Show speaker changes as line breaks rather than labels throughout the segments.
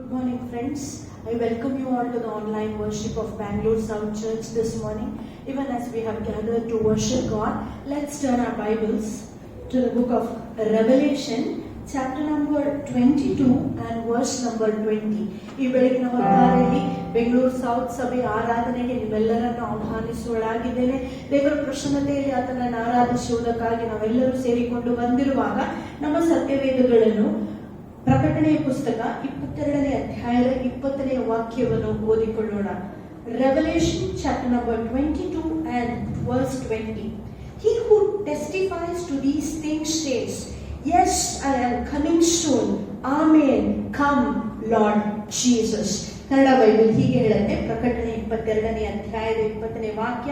Good morning, friends. I welcome you all to the online worship of Bangalore South Church this morning. Even as we have gathered to worship God, let's turn our Bibles to the book of Revelation, chapter number 22 and verse number 20. ಈ ಬೆಳಗಿನ ಹೊತ್ತಾರೆಯಲ್ಲಿ Bengaluru south ಸಭೆ ಆರಾಧನೆಗೆ ನಿಮ್ಮೆಲ್ಲರನ್ನು ಆಹ್ವಾನಿಸುವಳಾಗಿದ್ದೇನೆ. ದೇವರ ಪ್ರಸನ್ನತೆಯಲ್ಲಿ ಆತನನ್ನು ಆರಾಧಿಸುವುದಕ್ಕಾಗಿ ನಾವೆಲ್ಲರೂ ಸೇರಿಕೊಂಡು ಬಂದಿರುವಾಗ ನಮ್ಮ ಸತ್ಯವೇದಗಳನ್ನು ಪ್ರಕಟಣೆಯ ಪುಸ್ತಕ 22ನೇ ಅಧ್ಯಾಯದ 20ನೇ ವಾಕ್ಯವನ್ನು ಓದಿಕೊಳ್ಳೋಣ. Revelation chapter number 22 and verse 20. He who testifies to these things says, Yes, I am coming soon. Amen. Come, Lord Jesus. Kannada Bible ಹೀಗೆ ಹೇಳುತ್ತೆ. ಪ್ರಕಟಣೆ 22ನೇ ಅಧ್ಯಾಯದ 20ನೇ ವಾಕ್ಯ.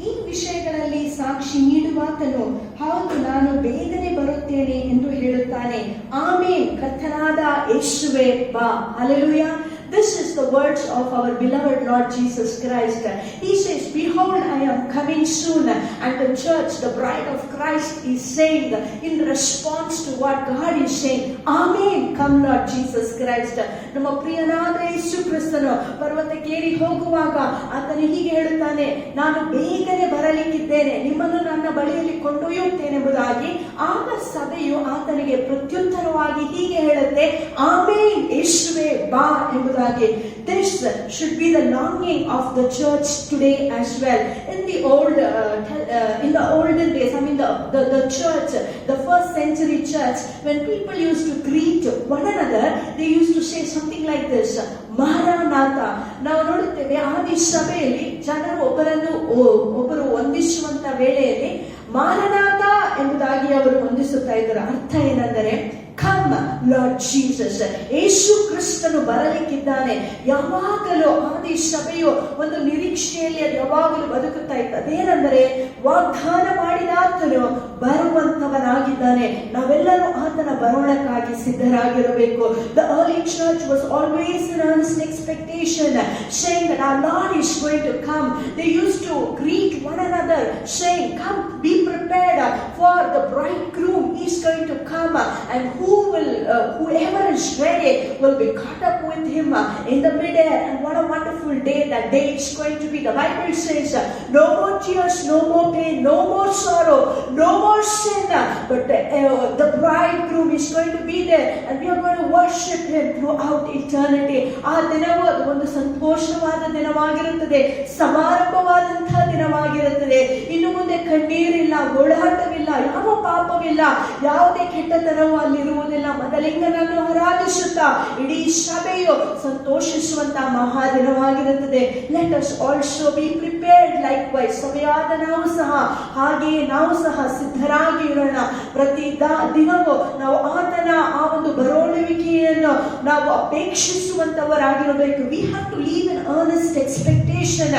ಈ ವಿಷಯಗಳಲ್ಲಿ ಸಾಕ್ಷಿ ನೀಡುವಾತನು ಹೌದು ನಾನು ಬೇಗನೆ ಬರುತ್ತೇನೆ ಎಂದು ಹೇಳುತ್ತಾನೆ. ಆಮೇನ್. ಕರ್ತನಾದ ಯೇಸುವೇ ಬಾ. Hallelujah. This is the words of our beloved Lord Jesus Christ. He says, Behold, I am coming soon. And the church, the bride of Christ, is saying in response to what God is saying, Amen. Come, Lord Jesus Christ. ನಮ್ಮ ಪ್ರಿಯನಾದ ಯೇಸು ಕ್ರಿಸ್ತನು ಪರ್ವತಕ್ಕೇರಿ ಹೋಗುವಾಗ ಆತನು ಹೀಗೆ ಹೇಳುತ್ತಾನೆ, ನಾನು ಬೇಗನೆ ಬರಲಿಕ್ಕಿದ್ದೇನೆ, ನಿಮ್ಮನ್ನು ನನ್ನ ಬಳಿಯಲ್ಲಿ ಕೊಂಡೊಯ್ಯುತ್ತೇನೆಂಬುದಾಗಿ. ಆಗ ಸಭೆಯು ಆತನಿಗೆ ಪ್ರತ್ಯುತ್ತರವಾಗಿ ಹೀಗೆ ಹೇಳುತ್ತೆ, ಆಮೇನ್. ಯೇಸುವೇ ಬಾ ಎಂಬುದಾಗಿ. This should be the longing of the church today as well. In the olden days, I mean the church, the first century church, when people used to greet one another, they used to say something like this, Maranatha. ನಾವು ನೋಡುತ್ತೇವೆ ಆದಿ ಸಭೆಯಲ್ಲಿ ಜನರು ಒಬ್ಬರು ವಂದಿಸುವಂತ ವೇಳೆಯಲ್ಲಿ Maranatha ಎಂಬುದಾಗಿ ಅವರು ವಂದಿಸುತ್ತಾ ಇದ್ದಾರೆ. ಅರ್ಥ ಏನೆಂದರೆ, ಕಮ್ ಲಾರ್ಡ್ ಜೀಸಸ್, ಯೇಸು ಕ್ರಿಸ್ತನು ಬರಲಿಕ್ಕಿದ್ದಾನೆ. ಯಾವಾಗಲೂ ಆದಿ ಸಭೆಯು ಒಂದು ನಿರೀಕ್ಷೆಯಲ್ಲಿ ಅದು ಯಾವಾಗಲೂ ಬದುಕುತ್ತಾ ಇತ್ತು. ಅದೇನೆಂದರೆ, ವಾಗ್ದಾನ ಮಾಡಿದ ಆತನು ಬರುವಂತವನಾಗಿದ್ದಾನೆ. ನಾವೆಲ್ಲರೂ ಆತನ ಬರೋಣಕ್ಕಾಗಿ ಸಿದ್ಧರಾಗಿರಬೇಕು. The early church was always in earnest expectation, saying that our Lord is going to come. They used to greet one another saying, come, be prepared, for the bridegroom is going to come, and whoever is ready will be caught up with him in the midair. And what a wonderful day that day is going to be. The Bible says, no more tears, no more pain, no more sorrow, no more sin, but the bridegroom is going to be there, and we are going to worship him throughout eternity. ಆ ದಿನವು ಅದು ಒಂದು ಸಂತೋಷವಾದ ದಿನವಾಗಿರುತ್ತದೆ, ಸಮಾರಂಭವಾದಂತಹ ದಿನವಾಗಿರುತ್ತದೆ. ಇನ್ನು ಮುಂದೆ ಕಣ್ಣೀರಿಲ್ಲ, ಓಡಾಟವಿಲ್ಲ, ಯಾವ ಪಾಪವಿಲ್ಲ, ಯಾವುದೇ ಕೆಟ್ಟತನವೂ ಅಲ್ಲಿರುವುದಿಲ್ಲ. ಮೊದಲಿಂಗನನ್ನು ಆರಾಧಿಸುತ್ತಾ ಇಡೀ ಸಭೆಯು ಸಂತೋಷಿಸುವಂತಹ ಮಹಾದಿನವಾಗಿರುತ್ತದೆ. Let us also be prepared likewise. ಸಭೆಯಾದ ನಾವು ಸಹ ಹಾಗೆಯೇ ನಾವು ಸಹ ಸಿದ್ಧರಾಗಿ ಇರೋಣ. ಪ್ರತಿ ದಿನವೂ ನಾವು ಆತನ ಆ ಒಂದು ಬರೋಳುವಿಕೆಯನ್ನು ನಾವು ಅಪೇಕ್ಷಿಸುವಂತವರಾಗಿರಬೇಕು. We have to live in earnest expectation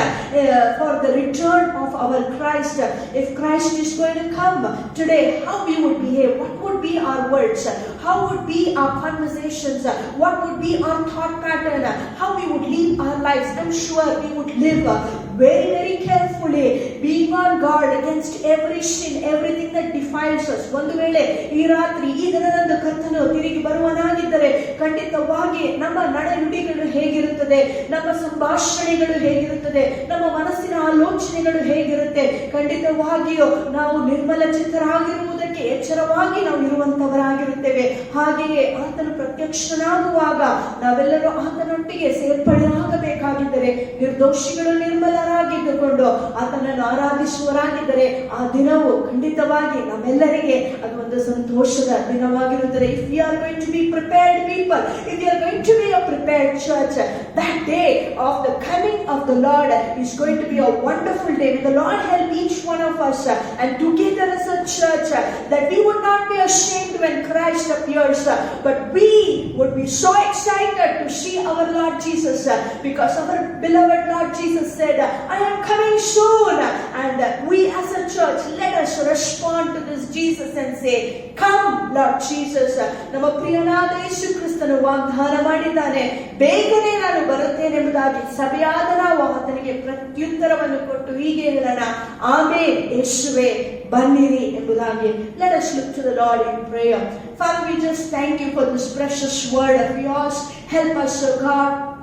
for the return of our Christ. If Christ is going to come today, how we would behave, what would be our words, how would be our conversations, what would be our thought pattern, how we would live our lives. I'm sure we would live very, very carefully, being on guard against every sin, everything that defiles us. ಒಂದು ವೇಳೆ ಈ ರಾತ್ರಿ ಈ ದಿನದಂದು ಕರ್ತನು ತಿರುಗಿ ಬರುವನಾಗಿದ್ದರೆ ಖಂಡಿತವಾಗಿ ನಮ್ಮ ನಡೆನುಡಿಗಳು ಹೇಗಿರುತ್ತದೆ, ನಮ್ಮ ಸಂಭಾಷಣೆಗಳು ಹೇಗಿರುತ್ತದೆ, ನಮ್ಮ ಮನಸ್ಸಿನ ಆಲೋಚನೆಗಳು ಹೇಗಿರುತ್ತೆ, ಖಂಡಿತವಾಗಿಯೂ ನಾವು ನಿರ್ಮಲ ಚಿತ್ತರಾಗಿರುವುದಕ್ಕೆ ಎಚ್ಚರವಾಗಿ ನಾವು ಇರುವಂತವರಾಗಿರುತ್ತೇವೆ. ಹಾಗೆಯೇ ಆತನು ಪ್ರತ್ಯಕ್ಷನಾಗುವಾಗ ನಾವೆಲ್ಲರೂ ಆತನೊಟ್ಟಿಗೆ ಸೇರ್ಪಡೆಯಾಗಬೇಕಾಗಿದ್ದರೆ, ನಿರ್ದೋಷಿಗಳು ನಿರ್ಮಲರಾಗಿದ್ದುಕೊಂಡು ಆತನನ್ನು ಆರಾಧಿಸುವರಾಗಿದ್ದರೆ ಆ ದಿನವು ಖಂಡಿತವಾಗಿ ನಮ್ಮೆಲ್ಲರಿಗೆ ಅದು ಒಂದು ಸಂತೋಷದ ದಿನವಾಗಿರುತ್ತದೆ. If we are going to be prepared people, if we are going to be a prepared church, that day of the coming of the Lord is going to be a wonderful day. May the Lord help each one of us and together as a church that we would not be ashamed when Christ appears, but we would be so excited to see our Lord Jesus, because our beloved Lord Jesus said, I am coming soon. And we as a church, let us respond to this Jesus and say, come Lord Jesus. ನಮ್ಮ ಪ್ರಿಯನಾದ ಯೇಸು ಕ್ರಿಸ್ತನು ವಾಗ್ದಾನ ಮಾಡಿದ್ದಾನೆ, ಬೇಗನೆ ನಾನು ಬರುತ್ತೇನೆ ಎಂಬುದಾಗಿ. ಸಭೆಯಾದ ನಾವು ಆತನಿಗೆ ಪ್ರತ್ಯುತ್ತರವನ್ನು ಕೊಟ್ಟು ಹೀಗೆ ಹೇಳೋಣ, ಆಮೇನ್. ಯೇಸುವೇ ಬನ್ನಿರಿ ಎಂಬುದಾಗಿ. Let us look to the Lord in prayer. Father, we just thank you for this precious word of yours. Help us, O God,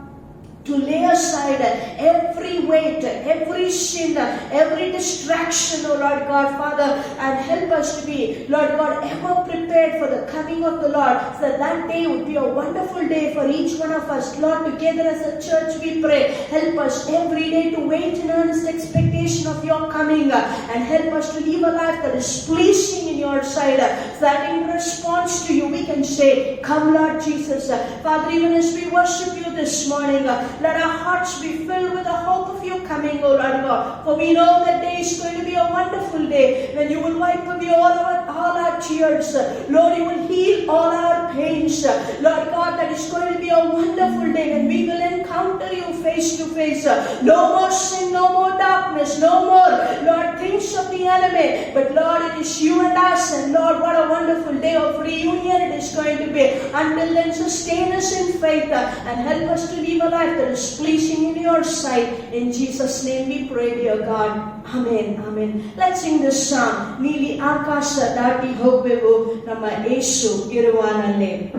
to lay aside every weight, every sin, every distraction, oh Lord God, Father, and help us to be, Lord God, ever prepared for the coming of the Lord, so that that day would be a wonderful day for each one of us. Lord, together as a church we pray, help us every day to wait in earnest expectation of your coming, and help us to live a life that is pleasing in your sight, so that in response to you we can say, come Lord Jesus. Father, even as we worship you this morning, let our hearts be filled with the hope of your coming, O Lord God. For we know that day is going to be a wonderful day when you will wipe away all our tears. Lord, you will heal all our pains. Lord God, that is going to be a wonderful day when we will encounter you face to face. No more sin, no more darkness, no more, Lord, things of the enemy. But Lord, it is you and us. And Lord, what a wonderful day of reunion it is going to be. Until then, sustain us in faith and help us to live a life that is pleasing in your sight. In Jesus' name we pray, dear God. Amen. Amen. Let's sing this song. Nili Akasha Dati Hopevu Nama Yesu Iruvanale.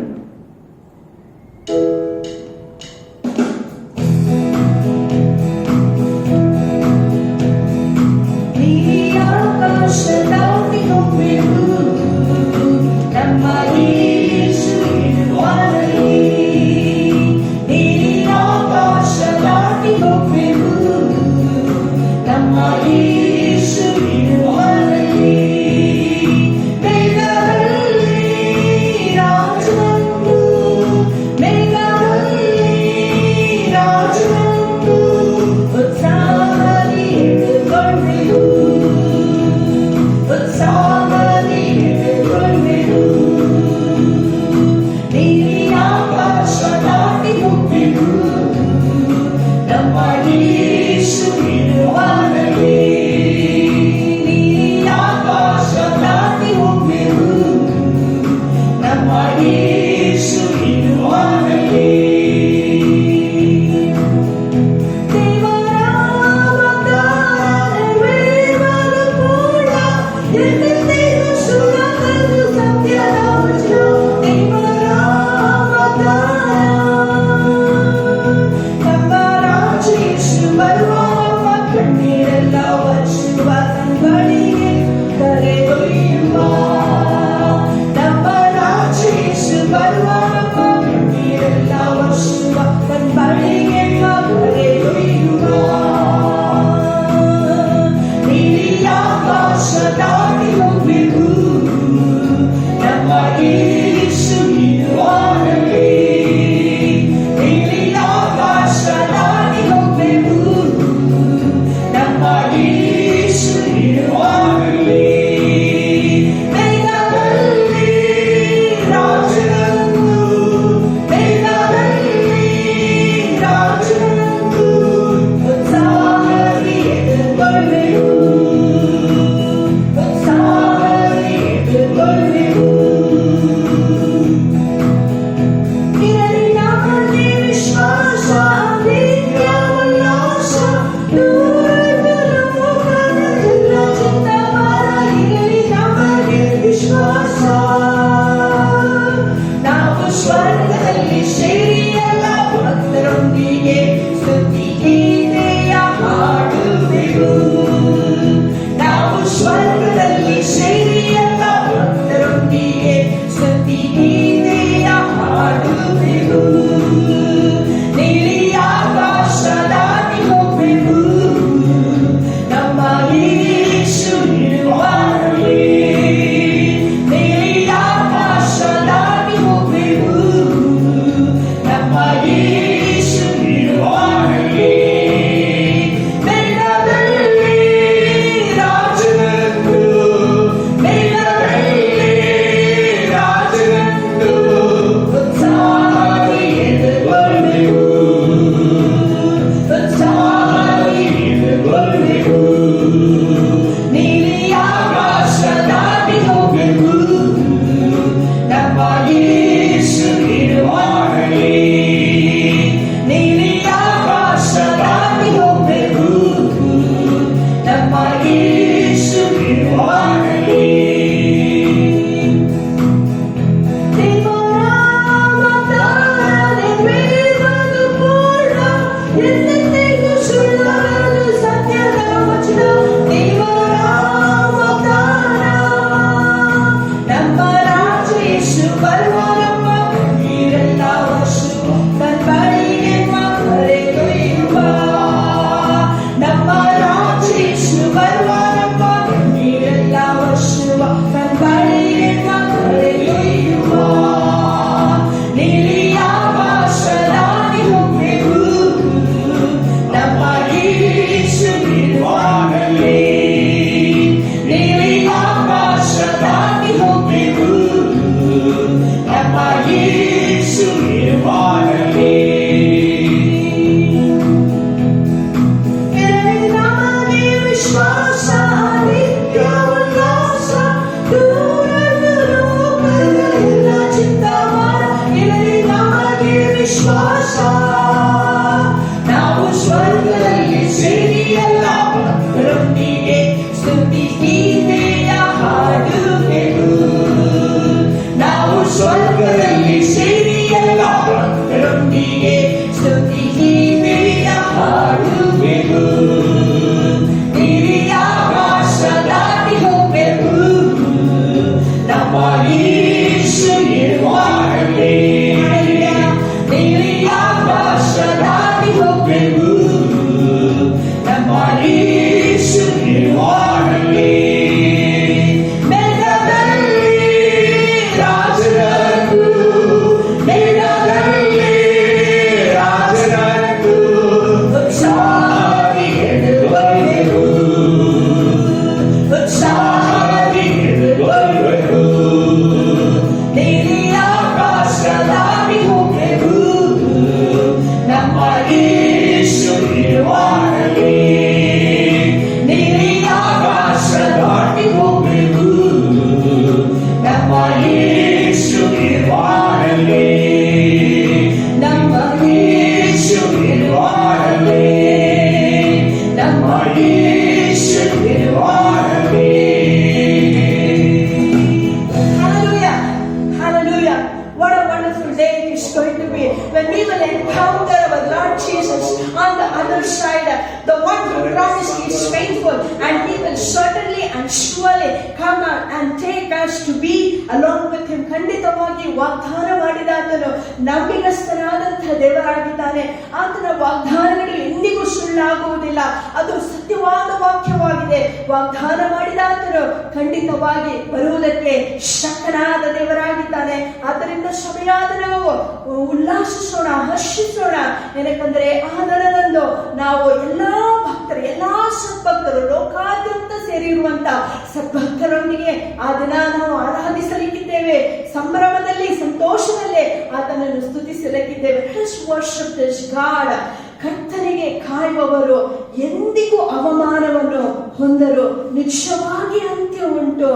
Nili Akasha Dati Hopevu Nama Yesu Iruvanale. May the ಆಕಾಶ ದಾಟಿ ಹೋಗ್ಬೇಕು, ನಮ್ಮ ಯೇಸುವಿಗೆ ಮಾಡಲಿ. When we will encounter our Lord Jesus on the other side, the one who promised He is faithful, and He will certainly and surely come and take us to be along with Him. ಖಂಡಿತವಾಗಿ ವಾಗ್ದಾನ ಮಾಡಿದ ಆತನು ನಂಬಿಗಸ್ತನಾದಂತಹ ದೇವರಾಗಿದ್ದಾನೆ. ಆತನ ವಾಗ್ದಾನಗಳು ಎಂದಿಗೂ ಸುಳ್ಳಾಗುವುದಿಲ್ಲ, ಅದು ಸತ್ಯವಾದ ವಾಕ್ಯವಾಗಿದೆ. ವಾಗ್ದಾನ ಮಾಡಿದ ಆತನು ಖಂಡಿತವಾಗಿ ಬರುವುದಕ್ಕೆ ಶಕ್ತನಾದ ದೇವರಾಗಿದ್ದಾನೆ. ಆದ್ದರಿಂದ ಸಭೆಯಾದ ನಾವು ಉಲ್ಲಾಸಿಸೋಣ, ಹರ್ಷಿಸೋಣ. ಏನಕ್ಕಂದ್ರೆ ಆ ದಿನದಂದು ನಾವು ಎಲ್ಲಾ ಭಕ್ತರು, ಎಲ್ಲಾ ಸದ್ಭಕ್ತರು, ಲೋಕಾದ್ಯಂತ ಸೇರಿರುವಂತ ಸದ್ಭಕ್ತರೊಂದಿಗೆ ಆ ದಿನ ನಾವು ಆರಾಧಿಸಲಿಕ್ಕಿದ್ದೇವೆ. ಸಂಭ್ರಮದಲ್ಲಿ, ಸಂತೋಷದಲ್ಲೇ ಆತನನ್ನು ಸ್ತುತಿಸಲಿಕ್ಕಿದ್ದೇವೆ. Let's worship this God. ಕರ್ತನಿಗೆ ಕಾಯುವವರು ಎಂದಿಗೂ ಅವಮಾನವನ್ನು ಹೊಂದರು, ನಿಶ್ಚಯವಾಗಿ ಅಂತ್ಯ ಉಂಟು.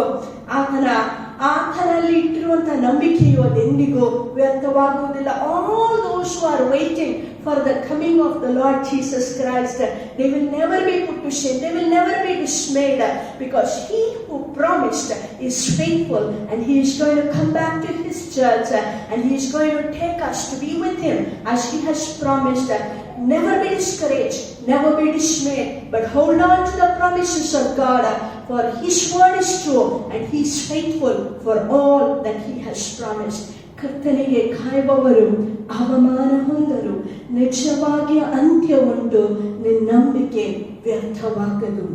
ಆತನಲ್ಲಿ ಇಟ್ಟಿರುವಂತಹ ನಂಬಿಕೆಯು ಅದೆಂದಿಗೂ ವ್ಯರ್ಥವಾಗುವುದಿಲ್ಲ. All those who are waiting for the coming of the Lord Jesus Christ, they will never be put to shame, they will never be dismayed, because He who promised is faithful, and He is going to come back to His church, and He is going to take us to be with Him as He has promised. Never be discouraged, never be dismayed, but hold on to the promises of God, for His word is true, and He is faithful for all that He has promised. ಕರ್ತನಿಗೆ ಕಾಯುವವರು ಅವಮಾನ ಹೊಂದರು, ನಿಜವಾಗಿ ಅಂತ್ಯ ಉಂಟು, ನಿನ್ನ ನಂಬಿಕೆ ವ್ಯರ್ಥವಾಗದು.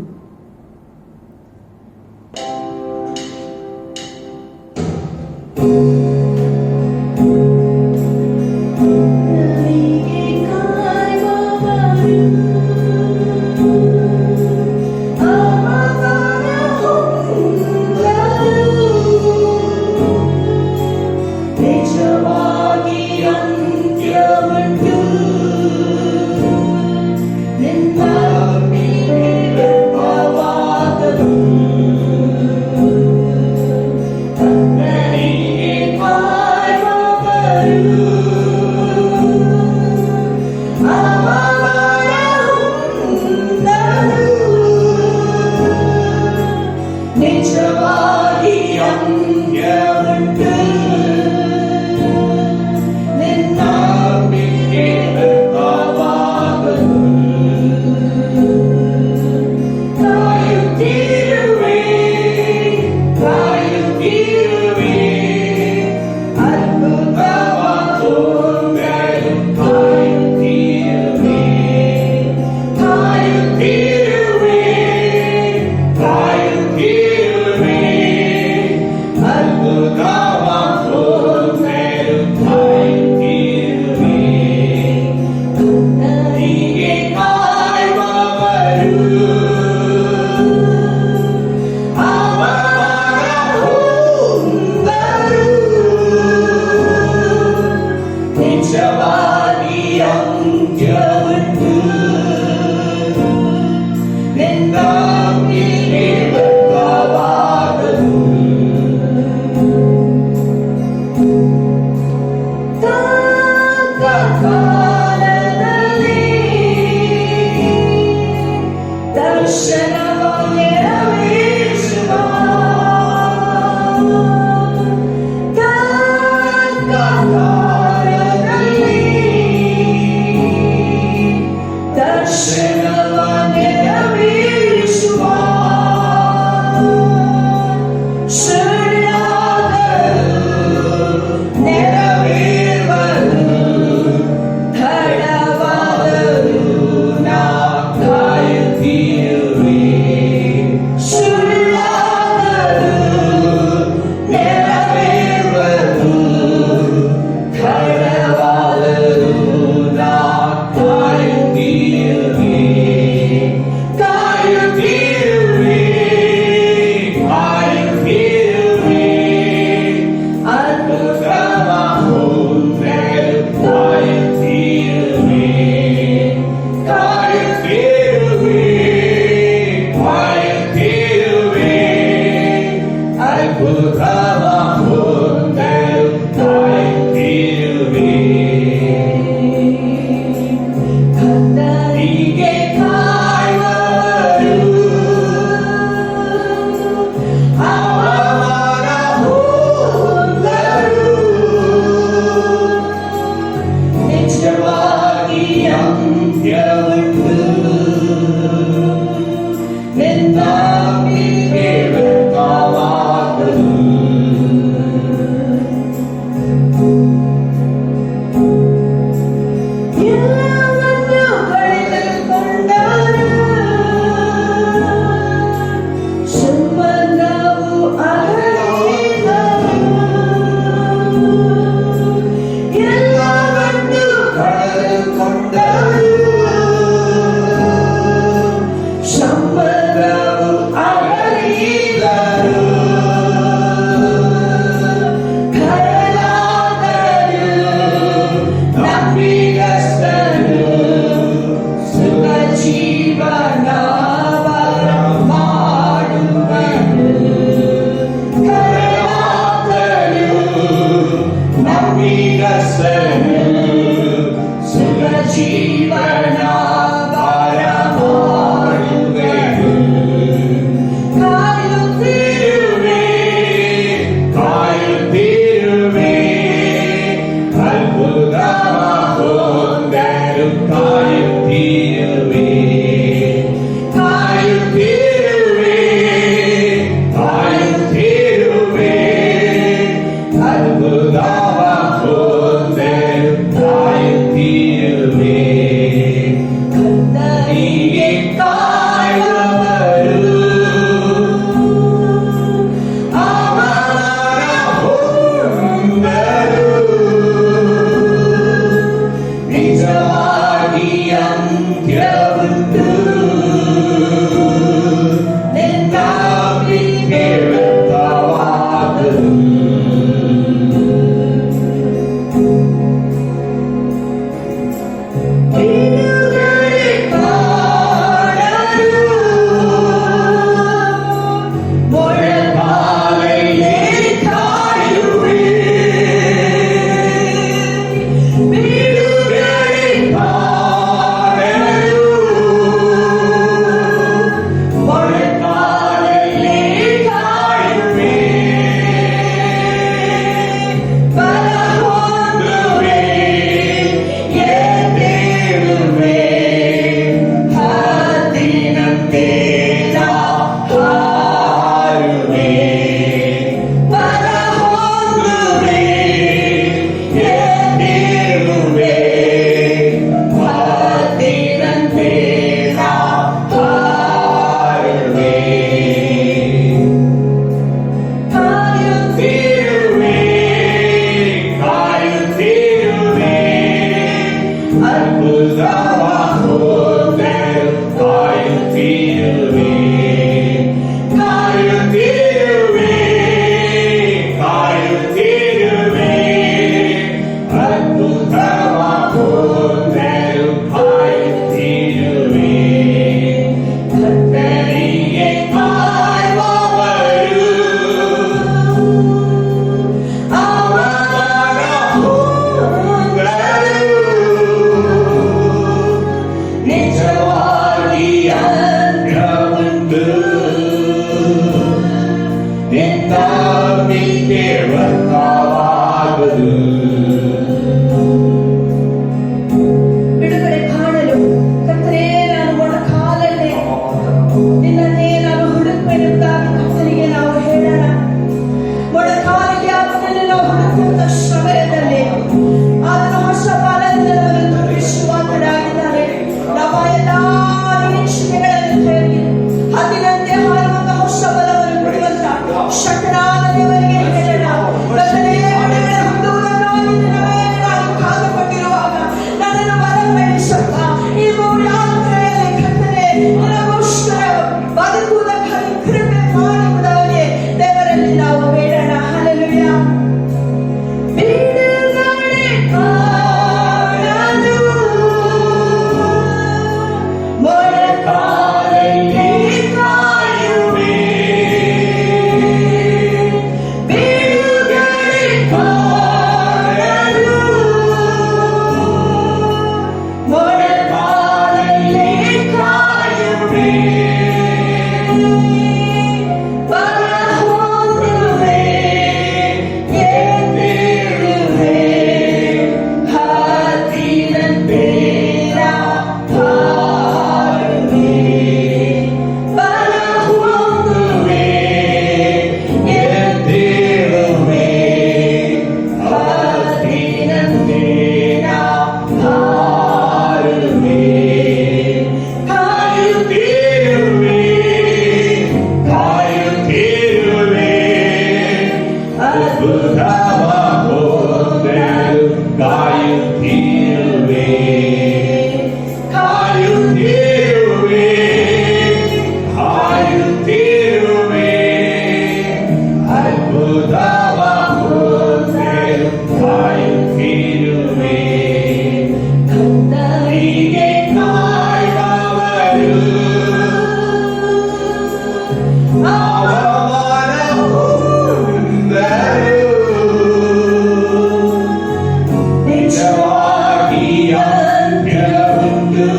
ಅಂತ್ಯವುಂಟು.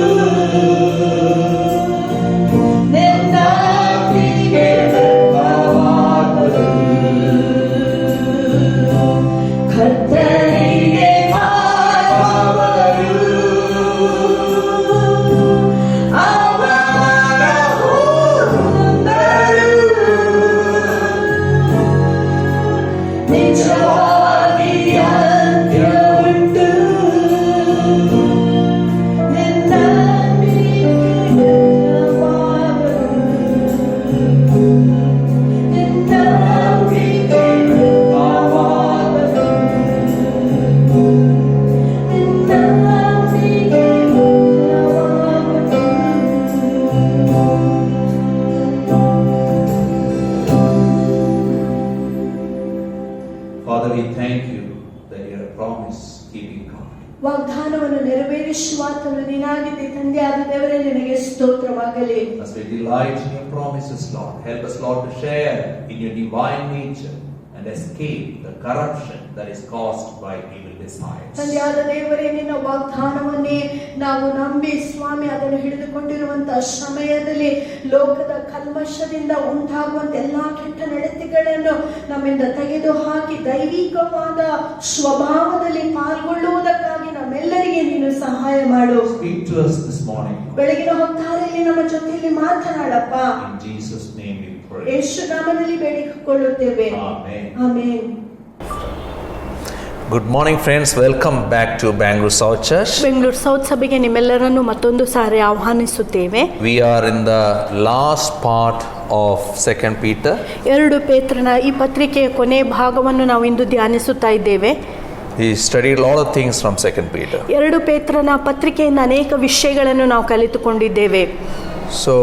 ನಿನ್ನೊಂದಿಗೆ ಬೆಂಬಲವಾಗುವುದು. ಕರ್ತನಿಗೆ ಕಾಯುವವರು ಅವನ ಹೊಂದರು. ನಿಜವಾಗಿ ಅಂತ್ಯವುಂಟು. ನಿನ್ನೊಂದಿಗೆ ಬೆಂಬಲವಾಗುವುದು. ನಿನ್ನೊಂದಿಗೆ ಬೆಂಬಲವಾಗುವುದು. ನಿನ್ನೊಂದಿಗೆ
Father, we thank you that you are a promise-keeping God.
ವಾಗ್ದಾನವನ್ನು ನೆರವೇರಿಸುವಾತನು ನೀನಾಗಿದೆ ತಂದೆಯಾದ ದೇವರೇ, ನಿನಗೆ ಸ್ತೋತ್ರವಾಗಲಿ.
As we delight in your promises, Lord, help us, Lord, to share in your divine nature and escape the corruption that is caused by evil desires.
ತಂದೆಯಾದ ದೇವರೇ, ನಿನ್ನ ವಾಗ್ದಾನವನ್ನೇ ನಾವು ನಂಬಿ ಸ್ವಾಮಿ ಅದನ್ನು ಹಿಡಿದುಕೊಂಡಿರುವಂತಹ ಸಮಯದಲ್ಲಿ ಲೋಕದ ಕಲ್ಮಶದಿಂದ ಉಂಟಾಗುವಂತ ಎಲ್ಲಾ ಕೆಟ್ಟ ನಡತೆಗಳನ್ನು ನಮ್ಮಿಂದ ತೆಗೆದು ಹಾಕಿ ದೈವಿಕವಾದ ಸ್ವಭಾವದಲ್ಲಿ ಪಾಲ್ಗೊಳ್ಳುವುದಕ್ಕಾಗಿ ನಮ್ಮೆಲ್ಲರಿಗೆ ನೀನು ಸಹಾಯ ಮಾಡು.
Speak to us this morning, Lord.
ಬೆಳಗಿನ ಹೊತ್ತಾರೆಯಲ್ಲಿ ನಮ್ಮ ಜೊತೆಯಲ್ಲಿ ಮಾತನಾಡಪ್ಪ.
In Jesus' name we pray.
ಯೇಸು ನಾಮದಲ್ಲಿ ಬೇಡಿಕೊಳ್ಳುತ್ತೇವೆ.
Amen.
Amen.
Good morning, friends. Welcome back to Bangalore South Church.
Bengaluru south ಸಭೆಗೆ ನಿಮ್ಮೆಲ್ಲರನ್ನು ಮತ್ತೊಂದು ಸಾರಿ ಆಹ್ವಾನಿಸುತ್ತೇವೆ.
We are in the last part of 2 Peter.
2 ಪೇತ್ರನ ಈ ಪತ್ರಿಕೆಯ ಕೊನೆ ಭಾಗವನ್ನು ನಾವು ಇಂದು ಧ್ಯಾನಿಸುತ್ತಾ ಇದ್ದೇವೆ.
We studied a lot of things from 2 Peter.
2 ಪೇತ್ರನ ಪತ್ರಿಕೆಯಿಂದ ಅನೇಕ ವಿಷಯಗಳನ್ನು ನಾವು ಕಲಿತುಕೊಂಡಿದ್ದೇವೆ.
So,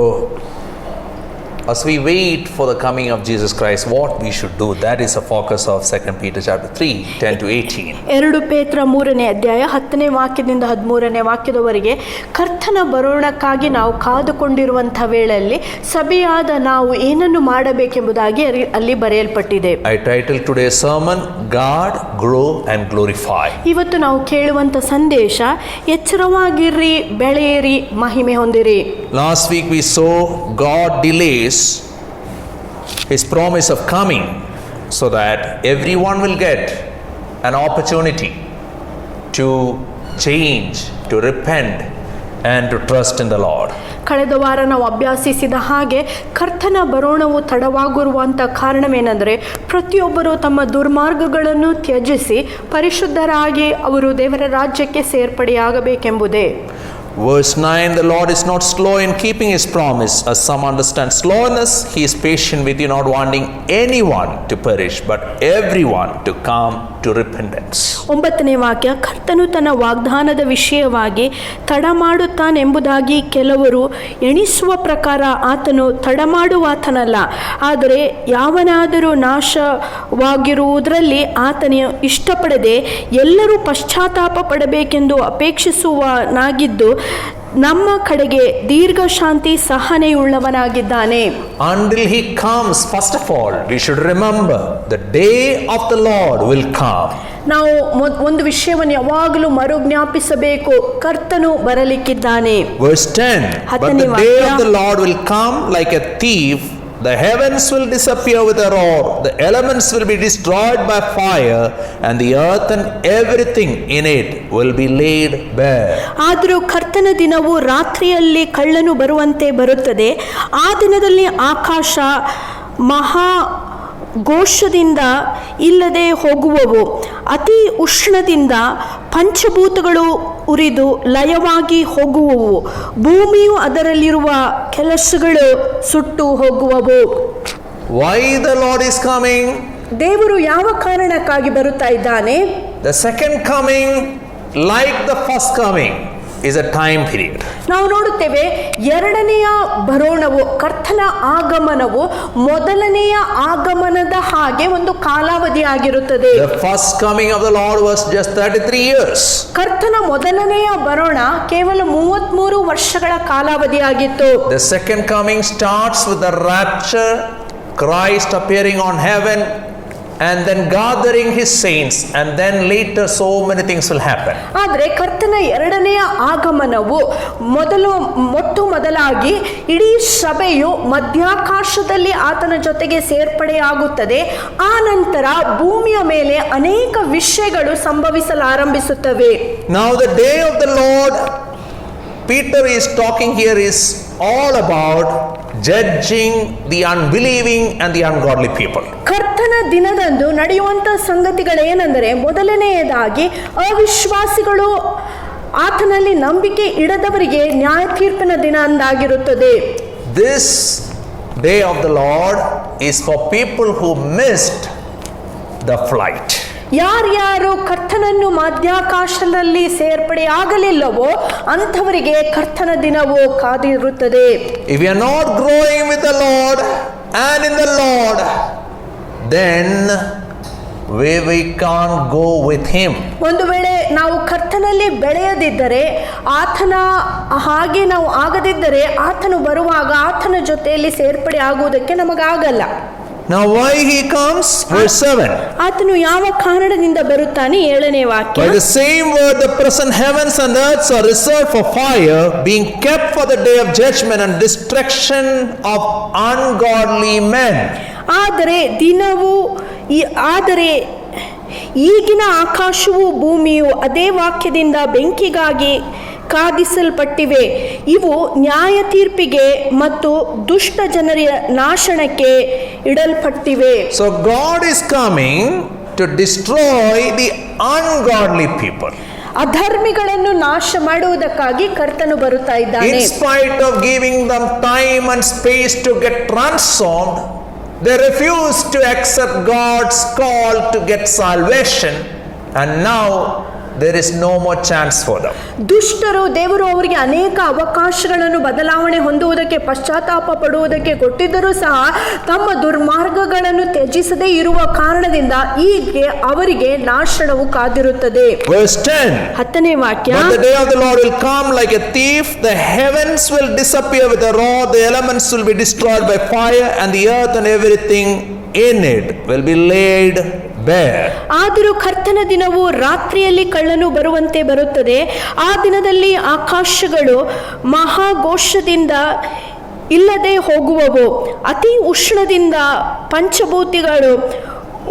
as we wait for the coming of Jesus Christ, what we should do, that is the focus of 2 Peter chapter 3, 10 to 18.
2 ಪೇತ್ರ 3ನೇ ಅಧ್ಯಾಯ 10ನೇ ವಾಕ್ಯದಿಂದ 13ನೇ ವಾಕ್ಯದವರೆಗೆ ಕರ್ತನ ಬರೋಣಕ್ಕಾಗಿ ನಾವು ಕಾದುಕೊಂಡಿರುವಂತಹ ವೇಳೆಯಲ್ಲಿ ಸಭೆಯಾದ ನಾವು ಏನನ್ನು ಮಾಡಬೇಕೆಂಬುದಾಗಿ ಅಲ್ಲಿ ಬರೆಯಲ್ಪಟ್ಟಿದೆ.
I titled today's sermon, God, Grow and Glorify.
ಇವತ್ತು ನಾವು ಕೇಳುವಂತ ಸಂದೇಶ, ಎಚ್ಚರವಾಗಿರ್ರಿ, ಬೆಳೆಯಿರಿ, ಮಹಿಮೆ ಹೊಂದಿರಿ.
Last week we saw God delays His promise of coming so that everyone will get an opportunity to change, to repent and to trust in the Lord.
ಕಳೆದ ವಾರ ನಾವು ಅಭ್ಯಾಸಿಸಿದ ಹಾಗೆ ಕರ್ತನ ಬರೋಣವು ತಡವಾಗಿರುವಂಥ ಕಾರಣವೇನೆಂದರೆ ಪ್ರತಿಯೊಬ್ಬರು ತಮ್ಮ ದುರ್ಮಾರ್ಗಗಳನ್ನು ತ್ಯಜಿಸಿ ಪರಿಶುದ್ಧರಾಗಿ ಅವರು ದೇವರ ರಾಜ್ಯಕ್ಕೆ ಸೇರ್ಪಡೆಯಾಗಬೇಕೆಂಬುದೇ.
Verse 9, the Lord is not slow in keeping His promise, as some understand slowness. He is patient with you, not wanting anyone to perish, but everyone to come to repentance.
9ನೇ ವಾಕ್ಯ, ಕರ್ತನು ತನ್ನ ವಾಗ್ದಾನದ ವಿಷಯವಾಗಿ ತಡ ಮಾಡುತ್ತಾನೆಂಬುದಾಗಿ ಕೆಲವರು ಎಣಿಸುವ ಪ್ರಕಾರ ಆತನು ತಡಮಾಡುವಾತನಲ್ಲ, ಆದರೆ ಯಾವನಾದರೂ ನಾಶವಾಗಿರುವುದರಲ್ಲಿ ಆತನು ಇಷ್ಟಪಡದೆ ಎಲ್ಲರೂ ಪಶ್ಚಾತ್ತಾಪ ಪಡಬೇಕೆಂದು ಅಪೇಕ್ಷಿಸುವನಾಗಿದ್ದು ನಮ್ಮ ಕಡೆಗೆ ದೀರ್ಘ ಶಾಂತಿ ಸಹನೆಯುಳ್ಳವನಾಗಿದ್ದಾನೆ.
Until He comes, first of all, we should remember the day of the Lord will come.
ನಾವು ಒಂದು ವಿಷಯವನ್ನು ಯಾವಾಗಲೂ ಮರುಜ್ಞಾಪಿಸಬೇಕು, ಕರ್ತನು ಬರಲಿಕ್ಕಿದ್ದಾನೆ.
Verse 10, but the day of the Lord will come like a thief. The heavens will disappear with a roar, the elements will be destroyed by fire, and the earth and everything in it will be laid bare.
ಆದರೂ ಕರ್ತನ ದಿನವು ರಾತ್ರಿಯಲ್ಲಿ ಕಳ್ಳನು ಬರುವಂತೆ ಬರುತ್ತದೆ. ಆ ದಿನದಲ್ಲಿ ಆಕಾಶ ಮಹಾ ಘೋಷದಿಂದ ಇಲ್ಲದೆ ಹೋಗುವವು, ಅತಿ ಉಷ್ಣದಿಂದ ಪಂಚಭೂತಗಳು ಉರಿದು ಲಯವಾಗಿ ಹೋಗುವವು, ಭೂಮಿಯು ಅದರಲ್ಲಿರುವ ಕೆಲಸಗಳು ಸುಟ್ಟು ಹೋಗುವವು.
Why the Lord is coming?
ದೇವರು ಯಾವ ಕಾರಣಕ್ಕಾಗಿ ಬರುತ್ತಾ ಇದ್ದಾನೆ?
The second coming, like the first coming, is a time period.
ನಾವು ನೋಡುತ್ತೇವೆ, ಎರಡನೆಯ ಬರೋಣವು, ಕರ್ತನ ಆಗಮನವು ಮೊದಲನೆಯ ಆಗಮನದ ಹಾಗೆ ಒಂದು ಕಾಲಾವಧಿ ಆಗಿರುತ್ತದೆ.
The first coming of the Lord was just 33 years.
ಕರ್ತನ ಮೊದಲನೆಯ ಬರೋಣ ಕೇವಲ 33 ವರ್ಷಗಳ ಕಾಲಾವಧಿಯಾಗಿತ್ತು.
The second coming starts with the rapture, Christ appearing on heaven and then gathering his saints, and then later so many things will happen.
ಆದರೆ ಕರ್ತನ ಎರಡನೆಯ ಆಗಮನವು ಮೊದಲಾಗಿ ಇಡೀ ಸಭೆಯು ಮಧ್ಯಾಕಾಶದಲ್ಲಿ ಆತನ ಜೊತೆಗೆ ಸೇರ್ಪಡೆಯಾಗುತ್ತದೆ. ಆ ನಂತರ ಭೂಮಿಯ ಮೇಲೆ ಅನೇಕ ವಿಷಯಗಳು ಸಂಭವಿಸಲಾರಂಭಿಸುತ್ತವೆ.
Now the day of the Lord, Peter is talking here, is all about judging the unbelieving and the ungodly people.
ಕರ್ತನ ದಿನದಂದು ನಡೆಯುವಂತ ಸಂಗತಿಗಳೇನೆಂದರೆ, ಮೊದಲನೆಯದಾಗಿ ಅವಿಶ್ವಾಸಿಗಳು ಆತನಲ್ಲಿ ನಂಬಿಕೆ ಇಡದವರಿಗೆ ನ್ಯಾಯ ತೀರ್ಪಿನ ದಿನ ಅಂದಾಗಿರುತ್ತದೆ.
This day of the Lord is for people who missed the flight.
ಯಾರ್ಯಾರು ಕರ್ತನನ್ನು ಮಧ್ಯಾಕಾಶದಲ್ಲಿ ಸೇರ್ಪಡೆಯಾಗಲಿಲ್ಲವೋ ಅಂಥವರಿಗೆ ಕರ್ತನ ದಿನವು ಕಾದಿರುತ್ತದೆ.
If you are not growing with the Lord and in the Lord, then we can't go with him.
ಒಂದು ವೇಳೆ ನಾವು ಕರ್ತನಲ್ಲಿ ಬೆಳೆಯದಿದ್ದರೆ, ಆತನ ಹಾಗೆ ನಾವು ಆಗದಿದ್ದರೆ, ಆತನು ಬರುವಾಗ ಆತನ ಜೊತೆಯಲ್ಲಿ ಸೇರ್ಪಡೆ ಆಗುವುದಕ್ಕೆ ನಮಗಾಗಲ್ಲ.
Now why he comes? Verse 7.
ಆತನು ಯಾವ ಕಾರಣದಿಂದ ಬರುತ್ತಾನೆ? 7ನೇ ವಾಕ್ಯ.
By the same word the present heavens and earths are reserved for fire, being kept for the day of judgment and destruction of ungodly men. ಆದರೆ ಈಗಿನ ಆಕಾಶವು ಭೂಮಿಯು ಅದೇ ವಾಕ್ಯದಿಂದ ಬೆಂಕಿಗಾಗಿ ಕಾದಿಸಲ್ಪಟ್ಟಿವೆ. ಇವು ನ್ಯಾಯ ತೀರ್ಪಿಗೆ ಮತ್ತು ದುಷ್ಟ ಜನರ ನಾಶನಕ್ಕೆ ಇಡಲ್ಪಟ್ಟಿವೆ. So God is coming to destroy the ungodly people.
ಅಧರ್ಮಿಗಳನ್ನು ನಾಶ ಮಾಡುವುದಕ್ಕಾಗಿ ಕರ್ತನು ಬರುತ್ತಾ ಇದ್ದಾನೆ.
In spite of giving them time and space to get transformed, they refuse to accept God's call to get salvation, and now there is no more chance for them.
ದುಷ್ಟರು ದೇವರು ಅವರಿಗೆ ಅನೇಕ ಅವಕಾಶಗಳನ್ನು ಬದಲಾವಣೆ ಹೊಂದುವುದಕ್ಕೆ, ಪಶ್ಚಾತ್ತಾಪ ಪಡುವುದಕ್ಕೆ ಕೊಟ್ಟಿದ್ದರೂ ಸಹ ತಮ್ಮ ದುರ್ಮಾರ್ಗಗಳನ್ನು ತ್ಯಜಿಸದೇ ಇರುವ ಕಾರಣದಿಂದ ಈಗ ಅವರಿಗೆ ನಾಶನವು ಕಾದಿರುತ್ತದೆ.
Verse 10.
10ನೇ ವಾಕ್ಯ.
But the day of the Lord will come like a thief, the heavens will disappear with a roar, the elements will be destroyed by fire, and the earth and everything in it will be laid bare.
ಆದರೂ ಕರ್ತನ ದಿನವು ರಾತ್ರಿಯಲ್ಲಿ ಕಳ್ಳನು ಬರುವಂತೆ ಬರುತ್ತದೆ. ಆ ದಿನದಲ್ಲಿ ಆಕಾಶಗಳು ಮಹಾಘೋಷದಿಂದ ಇಲ್ಲದೆ ಹೋಗುವವು, ಅತಿ ಉಷ್ಣದಿಂದ ಪಂಚಭೂತಿಗಳು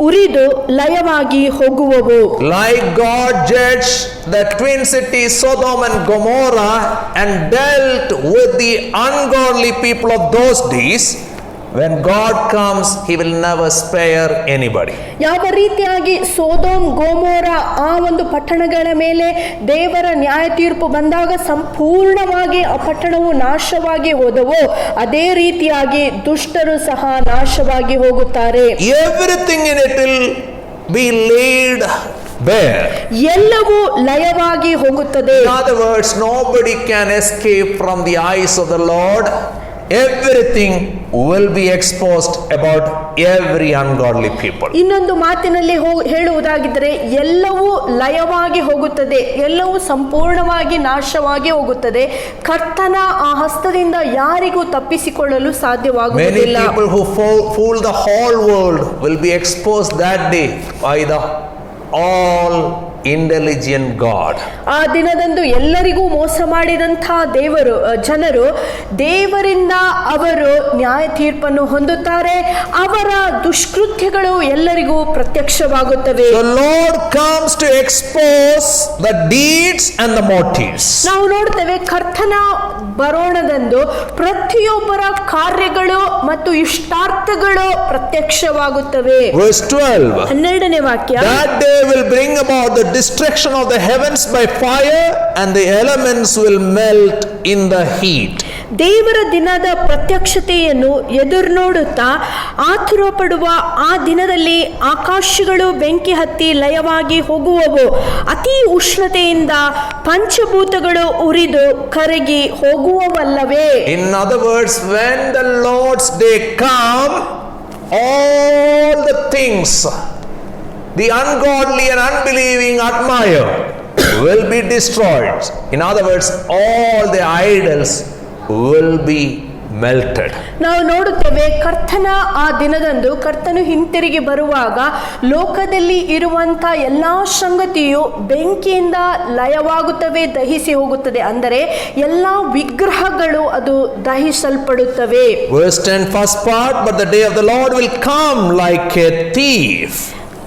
ಉರಿದು ಲಯವಾಗಿ ಹೋಗುವವು.
Like God judged the twin cities Sodom and Gomorrah and dealt with the ungodly people of those days, when God comes, he will never spare anybody.
ಯಾವ ರೀತಿಯಾಗಿ ಸೋದೋಮ್ ಗೋಮೋರ ಆ ಒಂದು ಪಟ್ಟಣಗಳ ಮೇಲೆ ದೇವರ ನ್ಯಾಯ ತೀರ್ಪು ಬಂದಾಗ ಸಂಪೂರ್ಣವಾಗಿ ಆ ಪಟ್ಟಣವು ನಾಶವಾಗಿ ಹೋದವೋ, ಅದೇ ರೀತಿಯಾಗಿ ದುಷ್ಟರು ಸಹ ನಾಶವಾಗಿ ಹೋಗುತ್ತಾರೆ.
Everything in it will be laid bare.
ಎಲ್ಲವೂ ಲಯವಾಗಿ ಹೋಗುತ್ತದೆ.
In other words, nobody can escape from the eyes of the Lord. Everything will be exposed about every ungodly people.
ಇನ್ನೊಂದು ಮಾತಿನಲ್ಲಿ ಹೇಳುವುದಾಗಿದ್ದರೆ, ಎಲ್ಲವೂ ಲಯವಾಗಿ ಹೋಗುತ್ತದೆ, ಎಲ್ಲವೂ ಸಂಪೂರ್ಣವಾಗಿ ನಾಶವಾಗಿ ಹೋಗುತ್ತದೆ. ಕರ್ತನ ಆ ಹಸ್ತದಿಂದ ಯಾರಿಗೂ ತಪ್ಪಿಸಿಕೊಳ್ಳಲು ಸಾಧ್ಯವಾಗುವುದಿಲ್ಲ.
Many people who fool the whole world will be exposed that day by the all intelligent God.
ಆ ದಿನದಂದು ಎಲ್ಲರಿಗೂ ಮೋಸ ಮಾಡಿದಂತಹ ಜನರು ದೇವರಿಂದ ಅವರು ನ್ಯಾಯ ತೀರ್ಪನ್ನು ಹೊಂದುತ್ತಾರೆ. ಅವರ ದುಷ್ಕೃತ್ಯಗಳು ಎಲ್ಲರಿಗೂ ಪ್ರತ್ಯಕ್ಷವಾಗುತ್ತವೆ.
The Lord comes to expose the deeds and the motives.
ನಾವು ನೋಡ್ತೇವೆ ಕರ್ತನ ಬರೋಣದಂದು ಪ್ರತಿಯೊಬ್ಬರ ಕಾರ್ಯಗಳು ಮತ್ತು ಇಷ್ಟಾರ್ಥಗಳು ಪ್ರತ್ಯಕ್ಷವಾಗುತ್ತವೆ.
Verse 12.
12ನೇ ವಾಕ್ಯ.
That day will bring about the destruction of the heavens by fire, and the elements will melt in the heat.
ದೇವರ ದಿನದ ಪ್ರತ್ಯಕ್ಷತೆಯನ್ನು ಎದುರು ನೋಡುತ್ತಾ ಆತುರ ಪಡುವ ಆ ದಿನದಲ್ಲಿ ಆಕಾಶಗಳು ಬೆಂಕಿ ಹತ್ತಿ ಲಯವಾಗಿ ಹೋಗುವವು, ಅತಿ ಉಷ್ಣತೆಯಿಂದ ಪಂಚಭೂತಗಳು ಉರಿದು ಕರಗಿ ಹೋಗುವವಲ್ಲವೇ.
In other words, when the Lord's day come, all the things the ungodly and unbelieving admire will be destroyed. In other words, all the idols will be melted.
ನಾವು ನೋಡುತ್ತೇವೆ ಕರ್ತನ ಆ ದಿನದಂದು ಕರ್ತನು ಹಿಂತಿರುಗಿ ಬರುವಾಗ ಲೋಕದಲ್ಲಿ ಇರುವಂತ ಎಲ್ಲಾ ಸಂಗತಿಯು ಬೆಂಕಿಯಿಂದ ಲಯವಾಗುತ್ತವೆ, ದಹಿಸಿ ಹೋಗುತ್ತದೆ. ಅಂದರೆ ಎಲ್ಲಾ ವಿಗ್ರಹಗಳು ಅದು ದಹಿಸಲ್ಪಡುತ್ತವೆ.
Verse 10, first part, but the day of the Lord will come like a thief.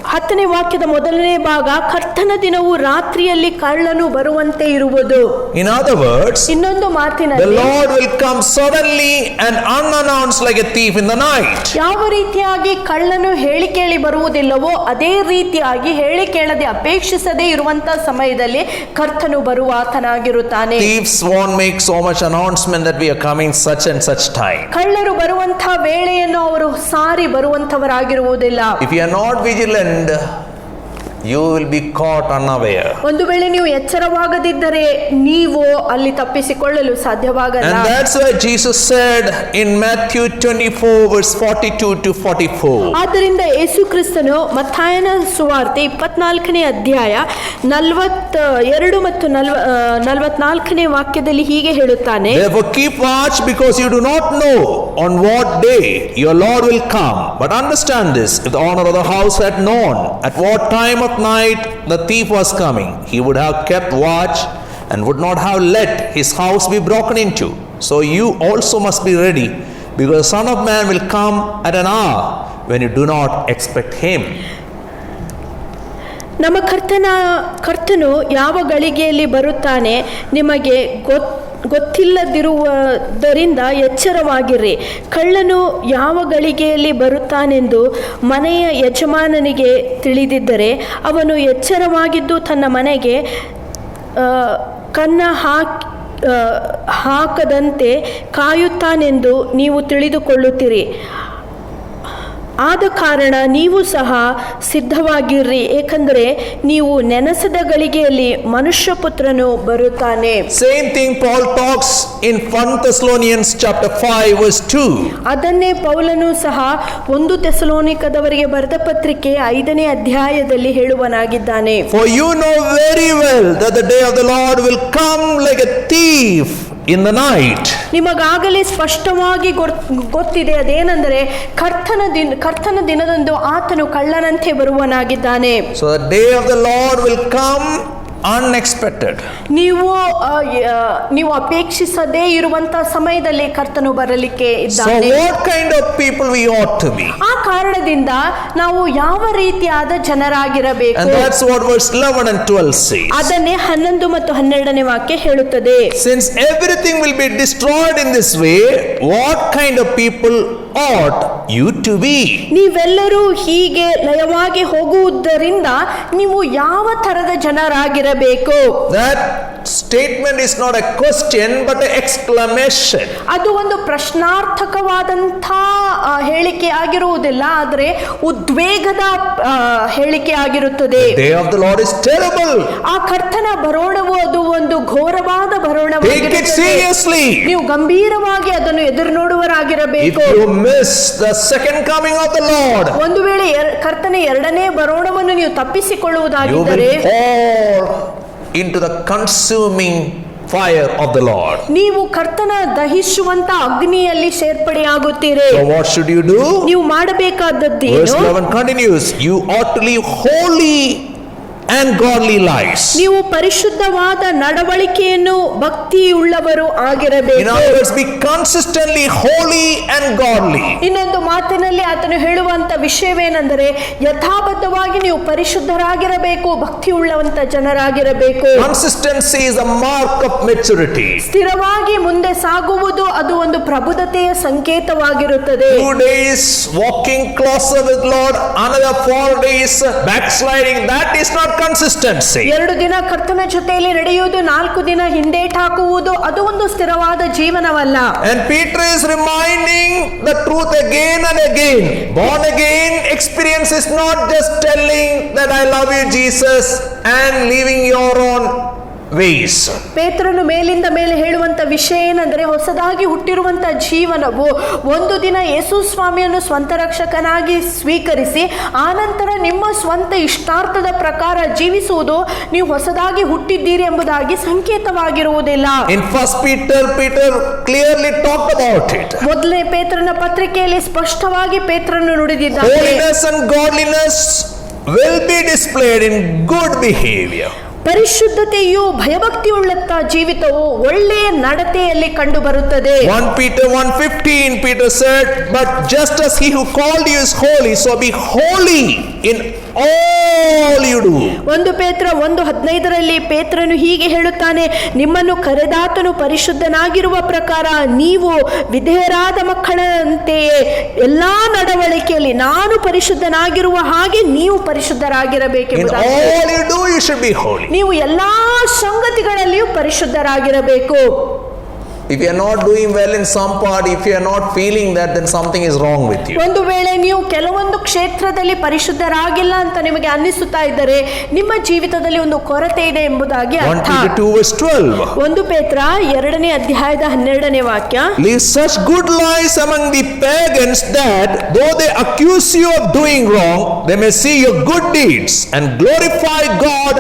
10ನೇ ವಾಕ್ಯದ ಮೊದಲನೇ ಭಾಗ, ಕರ್ತನ ದಿನವು ರಾತ್ರಿಯಲ್ಲಿ ಕಳ್ಳನು ಬರುವಂತೆ ಇರುವುದು.
In other words,
ಇನ್ನೊಂದು
the
ಮಾತಿನಲ್ಲಿ
Lord will come suddenly and unannounced like a thief in the night.
ಯಾವ ರೀತಿಯಾಗಿ ಕಳ್ಳನು ಹೇಳಿ ಕೇಳಿ ಬರುವುದಿಲ್ಲವೋ ಅದೇ ರೀತಿಯಾಗಿ ಹೇಳಿ ಕೇಳದೆ ಅಪೇಕ್ಷಿಸದೇ ಇರುವಂತ ಸಮಯದಲ್ಲಿ ಕರ್ತನು ಬರುವಾತನಾಗಿರುತ್ತಾನೆ.
Thieves won't make so much announcement that we are coming such and such time.
ಕಳ್ಳರು ಬರುವಂತ ವೇಳೆಯನ್ನು ಅವರು ಸಾರಿ ಬರುವಂತವರಾಗಿರುವುದಿಲ್ಲ.
If you are not vigilant, you will be caught unaware.
ಒಂದು ವೇಳೆ ನೀವು ಎಚ್ಚರವಾಗದಿದ್ದರೆ ನೀವು ಅಲ್ಲಿ ತಪ್ಪಿಸಿಕೊಳ್ಳಲು ಸಾಧ್ಯವಾಗಲ್ಲ.
And that's why Jesus said in Matthew 24 verse 42 to 44.
ಆದ್ದರಿಂದ ಯೇಸು ಕ್ರಿಸ್ತನು ಮತ್ತಾಯನ ಸುವಾರ್ತೆ 24ನೇ ಅಧ್ಯಾಯ 42 ಮತ್ತು 44ನೇ ವಾಕ್ಯದಲ್ಲಿ ಹೀಗೆ ಹೇಳುತ್ತಾನೆ,
Therefore keep watch, because you do not know on what day your Lord will come. But understand this, if the owner of the house had known at what time of night the thief was coming, he would have kept watch and would not have let his house be broken into. So you also must be ready, because the Son of Man will come at an hour when you do not expect him.
ನಮ್ಮ ಕರ್ತನು ಯಾವ ಗಳಿಗೆಯಲ್ಲಿ ಬರುತ್ತಾನೆ ನಿಮಗೆ ಗೊತ್ತಿಲ್ಲದಿರುವುದರಿಂದ ಎಚ್ಚರವಾಗಿರ್ರಿ. ಕಳ್ಳನು ಯಾವ ಗಳಿಗೆಯಲ್ಲಿ ಬರುತ್ತಾನೆಂದು ಮನೆಯ ಯಜಮಾನನಿಗೆ ತಿಳಿದಿದ್ದರೆ ಅವನು ಎಚ್ಚರವಾಗಿದ್ದು ತನ್ನ ಮನೆಗೆ ಕನ್ನ ಹಾಕದಂತೆ ಕಾಯುತ್ತಾನೆಂದು ನೀವು ತಿಳಿದುಕೊಳ್ಳುತ್ತೀರಿ. ಆದ ಕಾರಣ ನೀವು ಸಹ ಸಿದ್ಧವಾಗಿರ್ರಿ, ಏಕೆಂದರೆ ನೀವು ನೆನಸದ ಗಳಿಗೆಯಲ್ಲಿ ಮನುಷ್ಯಪುತ್ರನು ಬರುತ್ತಾನೆ.
Same thing Paul talks in 1 Thessalonians chapter 5 verse 2.
ಅದನ್ನೇ ಪೌಲನು ಸಹ 1 ಥೆಸಲೋನಿಕದವರಿಗೆ ಬರೆದ ಪತ್ರಿಕೆ 5ನೇ ಅಧ್ಯಾಯದಲ್ಲಿ ಹೇಳುವನಾಗಿದ್ದಾನೆ.
For you know very well that the day of the Lord will come like a thief in the night.
ನಿಮಗಾಗಲೇ ಸ್ಪಷ್ಟವಾಗಿ ಗೊತ್ತಿದೆ, ಅದೇನೆಂದರೆ ಕರ್ತನ ದಿನದಂದು ಆತನು ಕಳ್ಳನಂತೆ ಬರುವನಾಗಿದ್ದಾನೆ.
So the day of the Lord will come unexpected.
ನೀವು ಅಪೇಕ್ಷಿಸದೇ ಇರುವಂತ ಸಮಯದಲ್ಲಿ ಕರ್ತನು ಬರಲಿಕ್ಕೆ
So
ಇದ್ದಾನೆ.
what kind of people we ought to be?
ಆ ಕಾರಣದಿಂದ ನಾವು ಯಾವ ರೀತಿಯಾದ ಜನರಾಗಿರಬೇಕು.
And that's what verse 11 and 12 says.
ಅದನ್ನೇ 11 ಮತ್ತು 12ನೇ ವಾಕ್ಯ ಹೇಳುತ್ತದೆ.
Since everything will be destroyed in this way, what kind of people ought you to be?
ನೀವೆಲ್ಲರೂ ಹೀಗೆ ಲಯವಾಗಿ ಹೋಗುವುದರಿಂದ ನೀವು ಯಾವ ತರದ ಜನರಾಗಿರಬೇಕು?
That statement is not a question but an exclamation.
ಅದು ಒಂದು ಪ್ರಶ್ನಾರ್ಥಕವಾದಂಥ ಹೇಳಿಕೆ ಆಗಿರುವುದಿಲ್ಲ, ಆದರೆ ಉದ್ವೇಗದ ಹೇಳಿಕೆ ಆಗಿರುತ್ತದೆ.
The day of the Lord is terrible.
ಆ ಕರ್ತನ ಬರೋಣವು ಅದು ಒಂದು ಘೋರವಾದ
Take it
ಬರೋಣವಾಗಿರುತ್ತದೆ.
seriously.
ನೀವು ಗಂಭೀರವಾಗಿ ಅದನ್ನು ಎದುರು ನೋಡುವರಾಗಿರಬೇಕು.
If you miss the second coming of the Lord,
ಒಂದು ವೇಳೆ ಕರ್ತನ ಎರಡನೇ ಬರೋಣವನ್ನು ನೀವು
you
ತಪ್ಪಿಸಿಕೊಳ್ಳುವುದಾಗಿದ್ದರೆ
will fall into the consuming fire of the Lord.
ನೀವು ಕರ್ತನ ದಹಿಸುವಂತ ಅಗ್ನಿಯಲ್ಲಿ ಸೇರ್ಪಡೆಯಾಗುತ್ತೀರಿ.
So what should you do?
ನೀವು ಮಾಡಬೇಕಾದದ್ದು
Verse 11 continues, you ought to live holy and godly lives.
ನೀವು ಪರಿಶುದ್ಧವಾದ ನಡವಳಿಕೆಯನ್ನು ಭಕ್ತಿಯುಳ್ಳವರು
In
ಆಗಿರಬೇಕು.
other words, be consistently holy and godly.
ಇನ್ನೊಂದು ಮಾತಿನಲ್ಲಿ ಆತನು ಹೇಳುವಂತ ವಿಷಯವೇನೆಂದರೆ ಯಥಾಬದ್ಧವಾಗಿ ನೀವು ಪರಿಶುದ್ಧರಾಗಿರಬೇಕು, ಭಕ್ತಿಯುಳ್ಳವಂತ ಜನರಾಗಿರಬೇಕು.
Consistency is a mark of maturity.
ಸ್ಥಿರವಾಗಿ ಮುಂದೆ ಸಾಗುವುದು ಅದು ಒಂದು ಪ್ರಬುದ್ಧತೆಯ ಸಂಕೇತವಾಗಿರುತ್ತದೆ.
2 days walking closer with Lord, another 4 days backsliding, that is not consistency.
2 ದಿನ ಕರ್ತನ ಜೊತೆಯಲ್ಲಿ ನಡೆಯುವುದು, 4 ದಿನ ಹಿಂದೇಟ್ ಹಾಕುವುದು ಅದು ಒಂದು ಸ್ಥಿರವಾದ ಜೀವನವಲ್ಲ.
And Peter is reminding the truth again and again. Born again experience is not just telling that I love you Jesus and leaving your own ways.
ಪೇತ್ರನು ಮೇಲಿಂದ ಮೇಲೆ ಹೇಳುವಂತ ವಿಷಯ ಏನಂದ್ರೆ, ಹೊಸದಾಗಿ ಹುಟ್ಟಿರುವಂತ ಜೀವನವು ಒಂದು ದಿನ ಯೇಸು ಸ್ವಾಮಿಯನ್ನು ಸ್ವಂತ ರಕ್ಷಕನಾಗಿ ಸ್ವೀಕರಿಸಿ ಆನಂತರ ನಿಮ್ಮ ಸ್ವಂತ ಇಷ್ಟಾರ್ಥದ ಪ್ರಕಾರ ಜೀವಿಸುವುದು ನೀವು ಹೊಸದಾಗಿ ಹುಟ್ಟಿದ್ದೀರಿ ಎಂಬುದಾಗಿ ಸಂಕೇತವಾಗಿರುವುದಿಲ್ಲ.
In 1 Peter clearly talked about it.
ಮೊದಲನೇ ಪೇತ್ರನ ಪತ್ರಿಕೆಯಲ್ಲಿ ಸ್ಪಷ್ಟವಾಗಿ ಪೇತ್ರನು ನುಡಿದಿದ್ದಾನೆ,
Holiness and godliness will be displayed in good behavior.
ಪರಿಶುದ್ಧತೆಯು ಭಯಭಕ್ತಿಯುಳ್ಳಂತ ಜೀವಿತವು ಒಳ್ಳೆಯ ನಡತೆಯಲ್ಲಿ ಕಂಡು ಬರುತ್ತದೆ.
1 Peter 1:15 Peter said, but just as he who called you is holy, so be holy in all you do.
1 ಪೇತ್ರ 1:15 ಪೇತ್ರನು ಹೀಗೆ ಹೇಳುತ್ತಾನೆ, ನಿಮ್ಮನ್ನು ಕರೆದಾತನು ಪರಿಶುದ್ಧನಾಗಿರುವ ಪ್ರಕಾರ ನೀವು ವಿಧೇಯರಾದ ಮಕ್ಕಳಂತೆಯೇ ಎಲ್ಲಾ ನಡವಳಿಕೆಯಲ್ಲಿ ನಾನು ಪರಿಶುದ್ಧನಾಗಿರುವ ಹಾಗೆ ನೀವು
In
ಪರಿಶುದ್ಧರಾಗಿರಬೇಕೆಂಬುದಾಗಿ.
all you do, you should be holy.
ನೀವು ಎಲ್ಲಾ ಸಂಗತಿಗಳಲ್ಲಿಯೂ ಪರಿಶುದ್ಧರಾಗಿರಬೇಕು.
If you are not doing well in some part, if you are not feeling that, then something is wrong with you.
ಒಂದು ವೇಳೆ ನೀವು ಕೆಲವೊಂದು ಕ್ಷೇತ್ರದಲ್ಲಿ ಪರಿಶುದ್ಧರಾಗಿಲ್ಲ ಅಂತ ನಿಮಗೆ ಅನ್ನಿಸುತ್ತಾ ಇದ್ದರೆ ನಿಮ್ಮ ಜೀವಿತದಲ್ಲಿ ಒಂದು ಕೊರತೆ ಇದೆ ಎಂಬುದಾಗಿ
1
ಅರ್ಥ.
Peter 2:12.
1 ಪೇತ್ರ 2ನೇ ಅಧ್ಯಾಯದ 12ನೇ ವಾಕ್ಯ,
Leave such good lies among the pagans that though they accuse you of doing wrong, they may see your good deeds and glorify God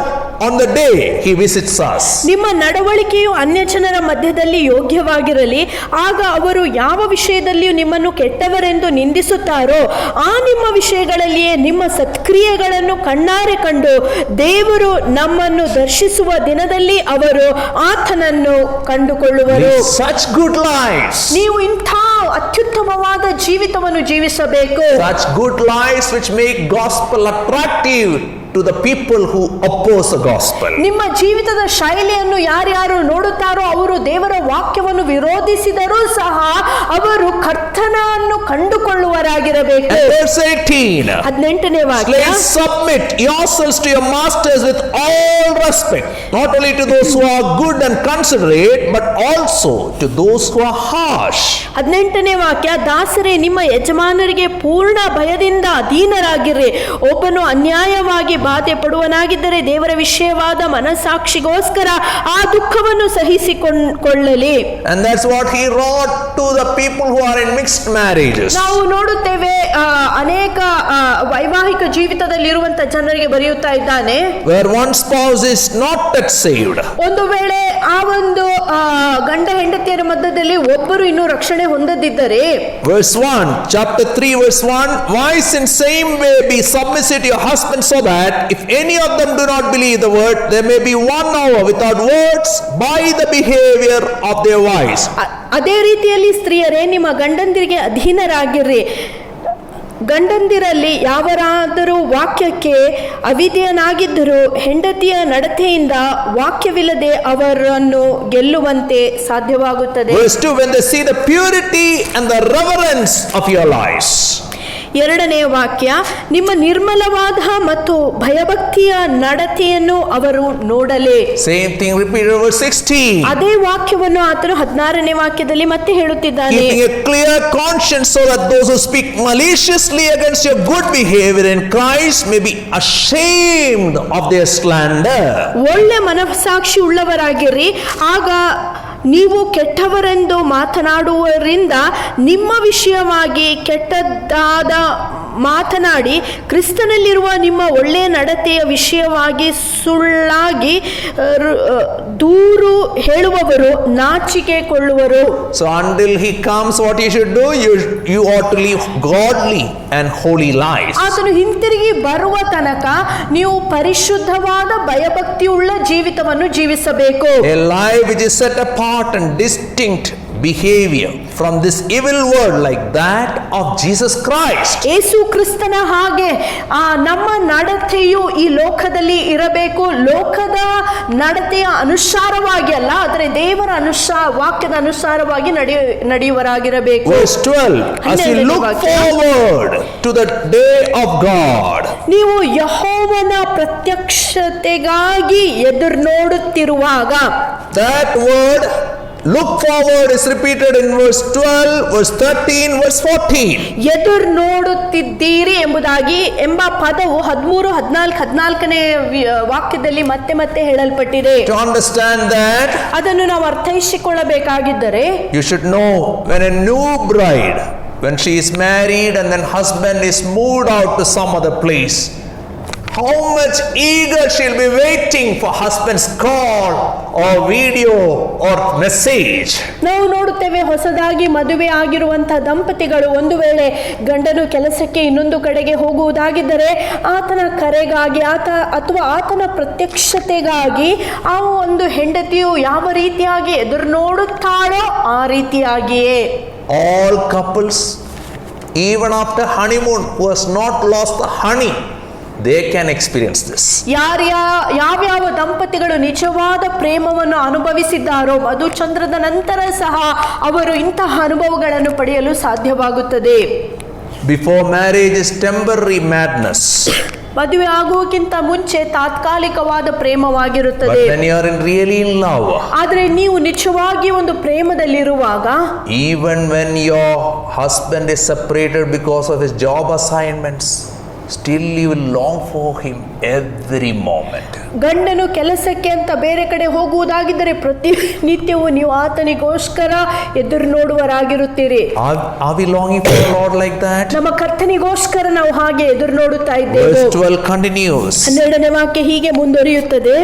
on the day he visits us.
ನಿಮ್ಮ ನಡವಳಿಕೆಯು ಅನ್ಯಜನರ ಮಧ್ಯದಲ್ಲಿ ಯೋಗ್ಯವಾಗಿರಲಿ, ಆಗ ಅವರು ಯಾವ ವಿಷಯದಲ್ಲಿಯೂ ನಿಮ್ಮನ್ನು ಕೆಟ್ಟವರೆಂದು ನಿಂದಿಸುತ್ತಾರೋ ಆ ನಿಮ್ಮ ವಿಷಯಗಳಲ್ಲಿಯೇ ನಿಮ್ಮ ಸತ್ಕ್ರಿಯೆಗಳನ್ನು ಕಣ್ಣಾರೆ ಕಂಡು ದೇವರು ನಮ್ಮನ್ನು ದರ್ಶಿಸುವ ದಿನದಲ್ಲಿ ಅವರು ಆತನನ್ನು ಕಂಡುಕೊಳ್ಳುವರು.
Leave such good lives.
ನೀವು ಇಂಥ ಅತ್ಯುತ್ತಮವಾದ ಜೀವಿತವನ್ನು ಜೀವಿಸಬೇಕು.
Such good lives which make gospel attractive to the people who oppose the gospel.
ನಿಮ್ಮ ಜೀವಿತದ ಶೈಲಿಯನ್ನು ಯಾರ್ಯಾರು ನೋಡುತ್ತಾರೋ ಅವರು ದೇವರ ವಾಕ್ಯವನ್ನು ವಿರೋಧಿಸಿದರೂ ಸಹ ಅವರು ಕರ್ತನನ್ನು ಕಂಡುಕೊಳ್ಳುವರಾಗಿರಬೇಕು.
And verse 18.
18ನೇ ವಾಕ್ಯ,
Slaves, submit yourselves to your masters with all respect, not only to those who are good and considerate, but also to those who are harsh.
18ನೇ ವಾಕ್ಯ, ದಾಸರೇ ನಿಮ್ಮ ಯಜಮಾನರಿಗೆ ಪೂರ್ಣ ಭಯದಿಂದ ಅಧೀನರಾಗಿರ್ರಿ. ಒಬ್ಬನು ಅನ್ಯಾಯವಾಗಿ ಬಾಧೆ ಪಡುವನಾಗಿದ್ದರೆ ದೇವರ ವಿಷಯವಾದ ಮನಸ್ಸಾಕ್ಷಿಗೋಸ್ಕರ ಆ ದುಃಖವನ್ನು ಸಹಿಸಿಕೊಳ್ಳಲಿ.
And that's what he wrote to the people who are in mixed marriages.
ನಾವು ನೋಡುತ್ತೇವೆ ಅನೇಕ ವೈವಾಹಿಕ ಜೀವಿತದಲ್ಲಿರುವಂತ ಜನರಿಗೆ ಬರೆಯುತ್ತಾ ಇದ್ದಾನೆ,
Where one spouse is not yet saved.
ಒಂದು ವೇಳೆ ಆ ಒಂದು ಗಂಡ ಹೆಂಡತಿಯರ ಮಧ್ಯದಲ್ಲಿ ಒಬ್ಬರು ಇನ್ನೂ ರಕ್ಷಣೆ ಹೊಂದದಿದ್ದರೆ,
Verse 1, chapter 3 verse 1, wives in same way be submissive to your husband, so that if any of them do not believe the word, there may be one hour without words by the behavior of their wives.
ಅದೇ ರೀತಿಯಲ್ಲಿ ಸ್ತ್ರೀಯರೇ ನಿಮ್ಮ ಗಂಡಂದಿರಿಗೆ ಅಧೀನರಾಗಿರ್ರಿ. ಗಂಡಂದಿರಲ್ಲಿ ಯಾವರಾದರೂ ವಾಕ್ಯಕ್ಕೆ ಅವಿಧೇಯನಾಗಿದ್ದರೂ ಹೆಂಡತಿಯ ನಡತೆಯಿಂದ ವಾಕ್ಯವಿಲ್ಲದೆ ಅವರನ್ನು ಗೆಲ್ಲುವಂತೆ ಸಾಧ್ಯವಾಗುತ್ತದೆ.
Verse 2, when they see the purity and the reverence of your lives.
2ನೇ ವಾಕ್ಯ, ನಿಮ್ಮ ನಿರ್ಮಲವಾದ ಮತ್ತು ಭಯಭಕ್ತಿಯ ನಡತೆಯನ್ನು ಅವರು ನೋಡಲಿ.
Same thing repeated verse 16.
ಅದೇ ವಾಕ್ಯವನ್ನು ಆತನು 16ನೇ ವಾಕ್ಯದಲ್ಲಿ ಮತ್ತೆ ಹೇಳುತ್ತಿದ್ದಾನೆ,
Keeping a clear conscience, so that those who speak maliciously against your good behavior in Christ may be ashamed of their slander.
ಒಳ್ಳೆ ಮನಸ್ಸಾಕ್ಷಿ ಉಳ್ಳವರಾಗಿರಿ, ಆಗ ನೀವು ಕೆಟ್ಟವರೆಂದು ಮಾತನಾಡುವರಿಂದ ನಿಮ್ಮ ವಿಷಯವಾಗಿ ಕೆಟ್ಟದಾದ ಮಾತನಾಡಿ ಕ್ರಿಸ್ತನಲ್ಲಿರುವ ನಿಮ್ಮ ಒಳ್ಳೆಯ ನಡತೆಯ ವಿಷಯವಾಗಿ ಸುಳ್ಳಾಗಿ ದೂರು ಹೇಳುವವರು ನಾಚಿಕೆಗೊಳ್ಳುವರು.
So until he comes, what you should do, you ought to live godly and holy lives.
ಆತನು ಹಿಂತಿರುಗಿ ಬರುವ ತನಕ ನೀವು ಪರಿಶುದ್ಧವಾದ ಭಯಭಕ್ತಿಯುಳ್ಳ ಜೀವಿತವನ್ನು ಜೀವಿಸಬೇಕು.
A life which is set apart and distinct behavior from this evil world like that of Jesus Christ.
ಯೇಸು ಕ್ರಿಸ್ತನ ಹಾಗೆ ನಮ್ಮ ನಡತೆಯು ಈ ಲೋಕದಲ್ಲಿ ಇರಬೇಕು. ಲೋಕದ ನಡತೆಯ ಅನುಸಾರವಾಗಿ ಅಲ್ಲ, ಆದರೆ ದೇವರ ವಾಕ್ಯದ ಅನುಸಾರವಾಗಿ ನಡೆಯುವರಾಗಿರಬೇಕು.
Verse 12, as you look forward to the day of God.
ನೀವು ಯೆಹೋವನ ಪ್ರತ್ಯಕ್ಷತೆಗಾಗಿ ಎದುರು ನೋಡುತ್ತಿರುವಾಗ.
That word look forward is repeated in verse 12, verse 13, verse 14.
ಎದುರು ನೋಡುತ್ತಿದ್ದೀರಿ ಎಂಬ ಪದವು 13, 14, 14ನೇ ವಾಕ್ಯದಲ್ಲಿ ಮತ್ತೆ ಮತ್ತೆ ಹೇಳಲ್ಪಟ್ಟಿದೆ.
To understand that,
ಅದನ್ನು ನಾವು ಅರ್ಥೈಸಿಕೊಳ್ಳಬೇಕಾಗಿದ್ದರೆ,
you should know when a new bride, when she is married and then husband is moved out to some other place, how much eager she'll be waiting for husband's call or video or message.
ನಾವು ನೋಡುತ್ತೇವೆ, ಹೊಸದಾಗಿ ಮದುವೆ ಆಗಿರುವಂತಹ ದಂಪತಿಗಳು ಒಂದು ವೇಳೆ ಗಂಡನು ಕೆಲಸಕ್ಕೆ ಇನ್ನೊಂದು ಕಡೆಗೆ ಹೋಗುವುದಾಗಿದ್ದರೆ ಆತನ ಕರೆಗಾಗಿ ಅಥವಾ ಆತನ ಪ್ರತ್ಯಕ್ಷತೆಗಾಗಿ ಆ ಒಂದು ಹೆಂಡತಿಯು ಯಾವ ರೀತಿಯಾಗಿ ಎದುರು ನೋಡುತ್ತಾಳೋ ಆ ರೀತಿಯಾಗಿಯೇ
All couples, even after honeymoon, who has not lost the honey, they can experience this.
ಯಾವ್ಯಾವ ದಂಪತಿಗಳು ನಿಜವಾದ ಪ್ರೇಮವನ್ನು ಅನುಭವಿಸಿದ್ದಾರೋ ಮಧುಚಂದ್ರದ ನಂತರ ಸಹ ಅವರು ಇಂತಹ ಅನುಭವಗಳನ್ನು ಪಡೆಯಲು ಸಾಧ್ಯವಾಗುತ್ತದೆ.
Before marriage is temporary madness.
ಮದುವೆ ಆಗುವುದಕ್ಕಿಂತ ಮುಂಚೆ ತಾತ್ಕಾಲಿಕವಾದ ಪ್ರೇಮವಾಗಿರುತ್ತದೆ.
But when you are really in love,
ಆದರೆ ನೀವು ನಿಜವಾಗಿ ಒಂದು ಪ್ರೇಮದಲ್ಲಿರುವಾಗ,
even when your husband is separated because of his job assignments, still you will long for him every moment.
ಗಂಡನು ಕೆಲಸಕ್ಕೆ ಅಂತ ಬೇರೆ ಕಡೆ ಹೋಗುವುದಾಗಿದ್ದರೆ ಪ್ರತಿನಿತ್ಯವೂ ನೀವು ಆತನಿಗೋಸ್ಕರ ಎದುರು ನೋಡುವರಾಗಿರುತ್ತೀರಿ.
Are we longing for the Lord like that?
ನಮ್ಮ ಕರ್ತನಿಗೋಸ್ಕರ ನಾವು ಹಾಗೆ ಎದುರು ನೋಡುತ್ತಾ ಇದ್ದೇವೆ.
Verse 12 continues.
12ನೇ ವಾಕ್ಯ ಹೀಗೆ ಮುಂದುವರಿಯುತ್ತದೆ.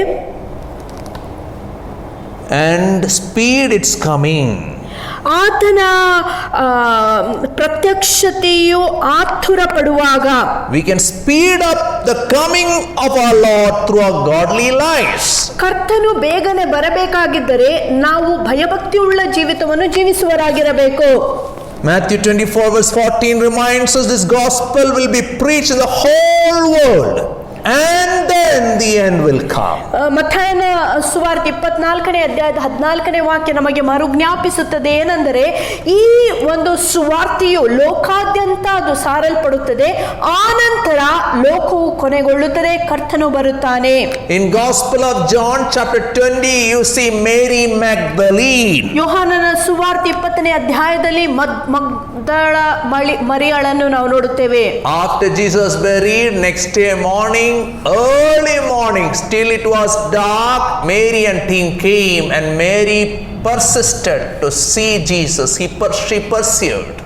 And speed its coming.
ಆತನ ಪ್ರತ್ಯಕ್ಷತೆಯು ಆತುರ ಪಡುವಾಗ,
we can speed up the coming of our Lord through our godly lives.
ಕರ್ತನು ಬೇಗನೆ ಬರಬೇಕಾಗಿದ್ದರೆ ನಾವು ಭಯಭಕ್ತಿಯುಳ್ಳ ಜೀವಿತವನ್ನು ಜೀವಿಸುವರಾಗಿರಬೇಕು.
Matthew 24 verse 14 reminds us this gospel will be preached in the whole world and then the end will come.
ಮತ್ತಾಯನ ಸುವಾರ್ತೆ 24ನೇ ಅಧ್ಯಾಯದ 14ನೇ ವಾಕ್ಯ ನಮಗೆ ಮರುಜ್ಞಾಪಿಸುತ್ತದೆ ಏನೆಂದರೆ, ಈ ಒಂದು ಸುವಾರ್ತೆಯು ಲೋಕಾದ್ಯಂತ ಅದು ಸಾರಲ್ಪಡುತ್ತದೆ, ಆನಂತರ ಲೋಕವು ಕೊನೆಗೊಳ್ಳುತ್ತದೆ, ಕರ್ತನು ಬರುತ್ತಾನೆ.
In Gospel of John chapter 20 you see Mary Magdalene.
ಯೋಹಾನನ ಸುವಾರ್ತೆ 20ನೇ ಅಧ್ಯಾಯದಲ್ಲಿ ಮಗ್ದಳ ಮರಿಯಳನ್ನು ನಾವು ನೋಡುತ್ತೇವೆ.
After Jesus buried, next day morning, early morning, still it was dark, Mary and team came and Mary persisted to see Jesus. She pursued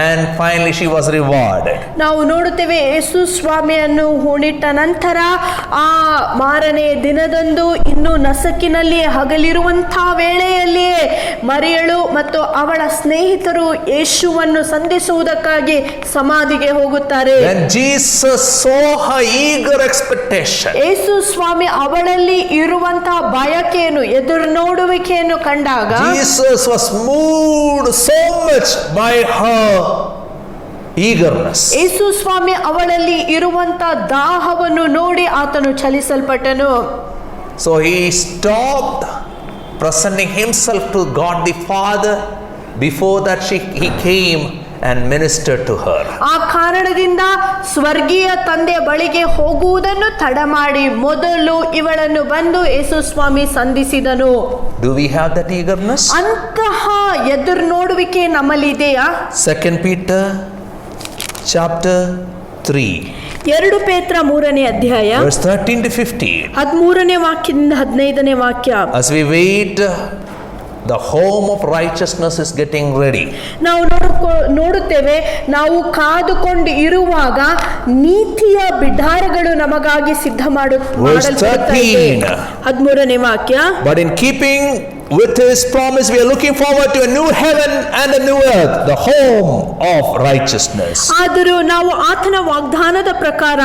and finally she was rewarded.
ನಾವು ನೋಡುತ್ತೇವೆ, ಯೇಸು ಸ್ವಾಮಿಯನ್ನು ಹೂಣಿಟ್ಟ ನಂತರ ಆ ಮಾರನೇ ದಿನದಂದು ಇನ್ನು ನಸಕಿನಲ್ಲಿ ಹಗಲಿರುವಂತಹ ವೇಳೆಯಲ್ಲಿಯೇ ಮರಿಯಳು ಮತ್ತು ಅವಳ ಸ್ನೇಹಿತರು ಯೇಸುವನ್ನು ಸಂಧಿಸುವುದಕ್ಕಾಗಿ ಸಮಾಧಿಗೆ ಹೋಗುತ್ತಾರೆ.
When Jesus saw her eager expectation,
ಯೇಸು ಸ್ವಾಮಿ ಅವಳಲ್ಲಿ ಇರುವಂತಹ ಬಯಕೆಯನ್ನು, ಎದುರು ನೋಡುವಿಕೆಯನ್ನು ಕಂಡಾಗ
Jesus was moved so much by her eagerness.
ಯೇಸು ಸ್ವಾಮಿ ಅವಳಲ್ಲಿ ಇರುವಂತಹ ದಾಹವನ್ನು ನೋಡಿ ಆತನು ಚಲಿಸಲ್ಪಟ್ಟನು.
So he stopped presenting himself to God the Father. Before that he came and ministered to her.
ಆ ಕಾರಣದಿಂದ ಸ್ವರ್ಗೀಯ ತಂದೆ ಬಳಿಗೆ ಹೋಗುವುದನ್ನು ತಡ ಮಾಡಿ ಮೊದಲು ಇವಳನ್ನು ಬಂದು ಯೇಸು ಸ್ವಾಮಿ ಸಂಧಿಸಿದನು.
Do we have that eagerness?
ಅಂತಹ ಎದುರು ನೋಡುವಿಕೆ ನಮ್ಮಲ್ಲಿ ಇದೆಯಾ?
2 Peter chapter 3
2 ಪೇತ್ರ 3ನೇ ಅಧ್ಯಾಯ
verse 13 to 15.
13ನೇ ವಾಕ್ಯದಿಂದ 15ನೇ ವಾಕ್ಯ.
As we wait, the home of righteousness is getting ready.
ನಾವು ನೋಡುತ್ತೇವೆ, ನಾವು ಕಾದುಕೊಂಡು ಇರುವಾಗ ನೀತಿಯ ಬಿಡಾರಗಳು ನಮಗಾಗಿ ಸಿದ್ಧ ಮಾಡಲ್ಪಡುತ್ತವೆ. 13ನೇ ವಾಕ್ಯ.
But in keeping with his promise, we are looking forward to a new heaven and a new earth, the home of righteousness.
ಆದರೂ ನಾವು ಆತನ ವಾಗ್ದಾನದ ಪ್ರಕಾರ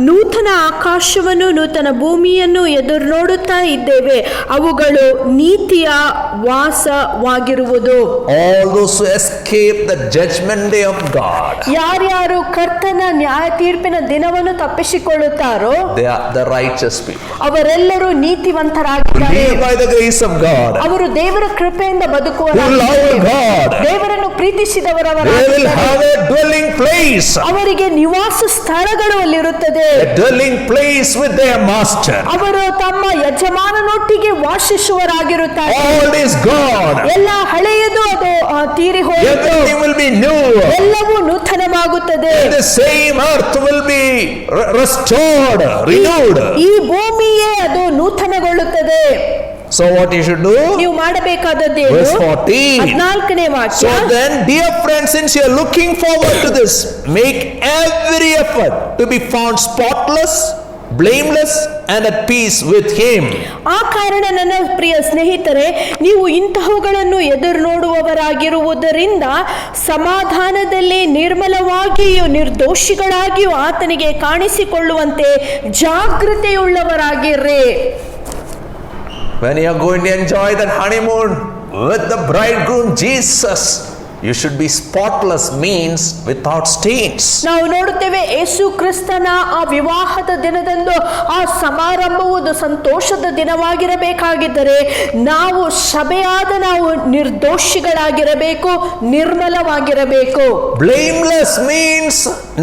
ನೂತನ ಆಕಾಶವನ್ನು ನೂತನ ಭೂಮಿಯನ್ನು ಎದುರು ನೋಡುತ್ತಾ ಇದ್ದೇವೆ, ಅವುಗಳು ನೀತಿಯ ವಾಸವಾಗಿರುವುದು.
All those who escape the judgment day of God,
ಯಾರ್ಯಾರು ಕರ್ತನ ನ್ಯಾಯ ತೀರ್ಪಿನ ದಿನವನ್ನು ತಪ್ಪಿಸಿಕೊಳ್ಳುತ್ತಾರೋ
they are the righteous people.
ಅವರೆಲ್ಲರೂ ನೀತಿವಂತರಾಗಿದ್ದಾರೆ.
By the grace of God,
ಅವರು ದೇವರ ಕೃಪೆಯಿಂದ
who
ಬದುಕುವವರು,
love God.
ದೇವರನ್ನು
They
ಪ್ರೀತಿಸಿದವರವರ
will have a dwelling place,
ಅವರಿಗೆ ನಿವಾಸ ಸ್ಥಳಗಳು ಅಲ್ಲಿರುತ್ತದೆ.
a dwelling place with their master.
ಅವರು ತಮ್ಮ ಯಜಮಾನನೊಟ್ಟಿಗೆ ವಾಸಿಸುವರಾಗಿರುತ್ತಾರೆ.
All is gone.
ಎಲ್ಲ ಹಳೆಯದು ಅದು ತೀರಿ ಹೋಯಿತು,
Everything will be new.
ಎಲ್ಲವೂ ನೂತನವಾಗುತ್ತದೆ.
The same earth will be restored, renewed.
ಈ ಭೂಮಿಯೇ ಅದು ನೂತನಗೊಳ್ಳುತ್ತದೆ.
So what you should do?
ನೀವು ಮಾಡಬೇಕಾದದ್ದೇನು?
Verse 14.
14ನೇ ವಾಕ್ಯ.
So then, dear friends, since you are looking forward to this, make every effort to be found spotless, blameless, and at peace with him.
ಆ ಕಾರಣ ನನ್ನ ಪ್ರಿಯ ಸ್ನೇಹಿತರೆ, ನೀವು ಇಂತಹವುಗಳನ್ನು ಎದುರು ನೋಡುವವರಾಗಿರುವುದರಿಂದ ಸಮಾಧಾನದಲ್ಲಿ ನಿರ್ಮಲವಾಗಿಯೂ ನಿರ್ದೋಷಿಗಳಾಗಿಯೂ ಆತನಿಗೆ ಕಾಣಿಸಿಕೊಳ್ಳುವಂತೆ ಜಾಗೃತೆಯುಳ್ಳವರಾಗಿರ್ರಿ.
When you are going to enjoy that honeymoon with the bridegroom Jesus, you should be spotless, means without stains.
ನಾವು ನೋಡುತ್ತೇವೆ ಯೇಸು ಕ್ರಿಸ್ತನ ಆ ವಿವಾಹದ ದಿನದಂದು ಆ ಸಮಾರಂಭವು ಸಂತೋಷದ ದಿನವಾಗಿರಬೇಕಾಗಿದ್ದರೆ ನಾವು ಸಭೆಯಾದ ನಾವು ನಿರ್ದೋಷಿಗಳಾಗಿರಬೇಕು, ನಿರ್ಮಲವಾಗಿರಬೇಕು.
Blameless means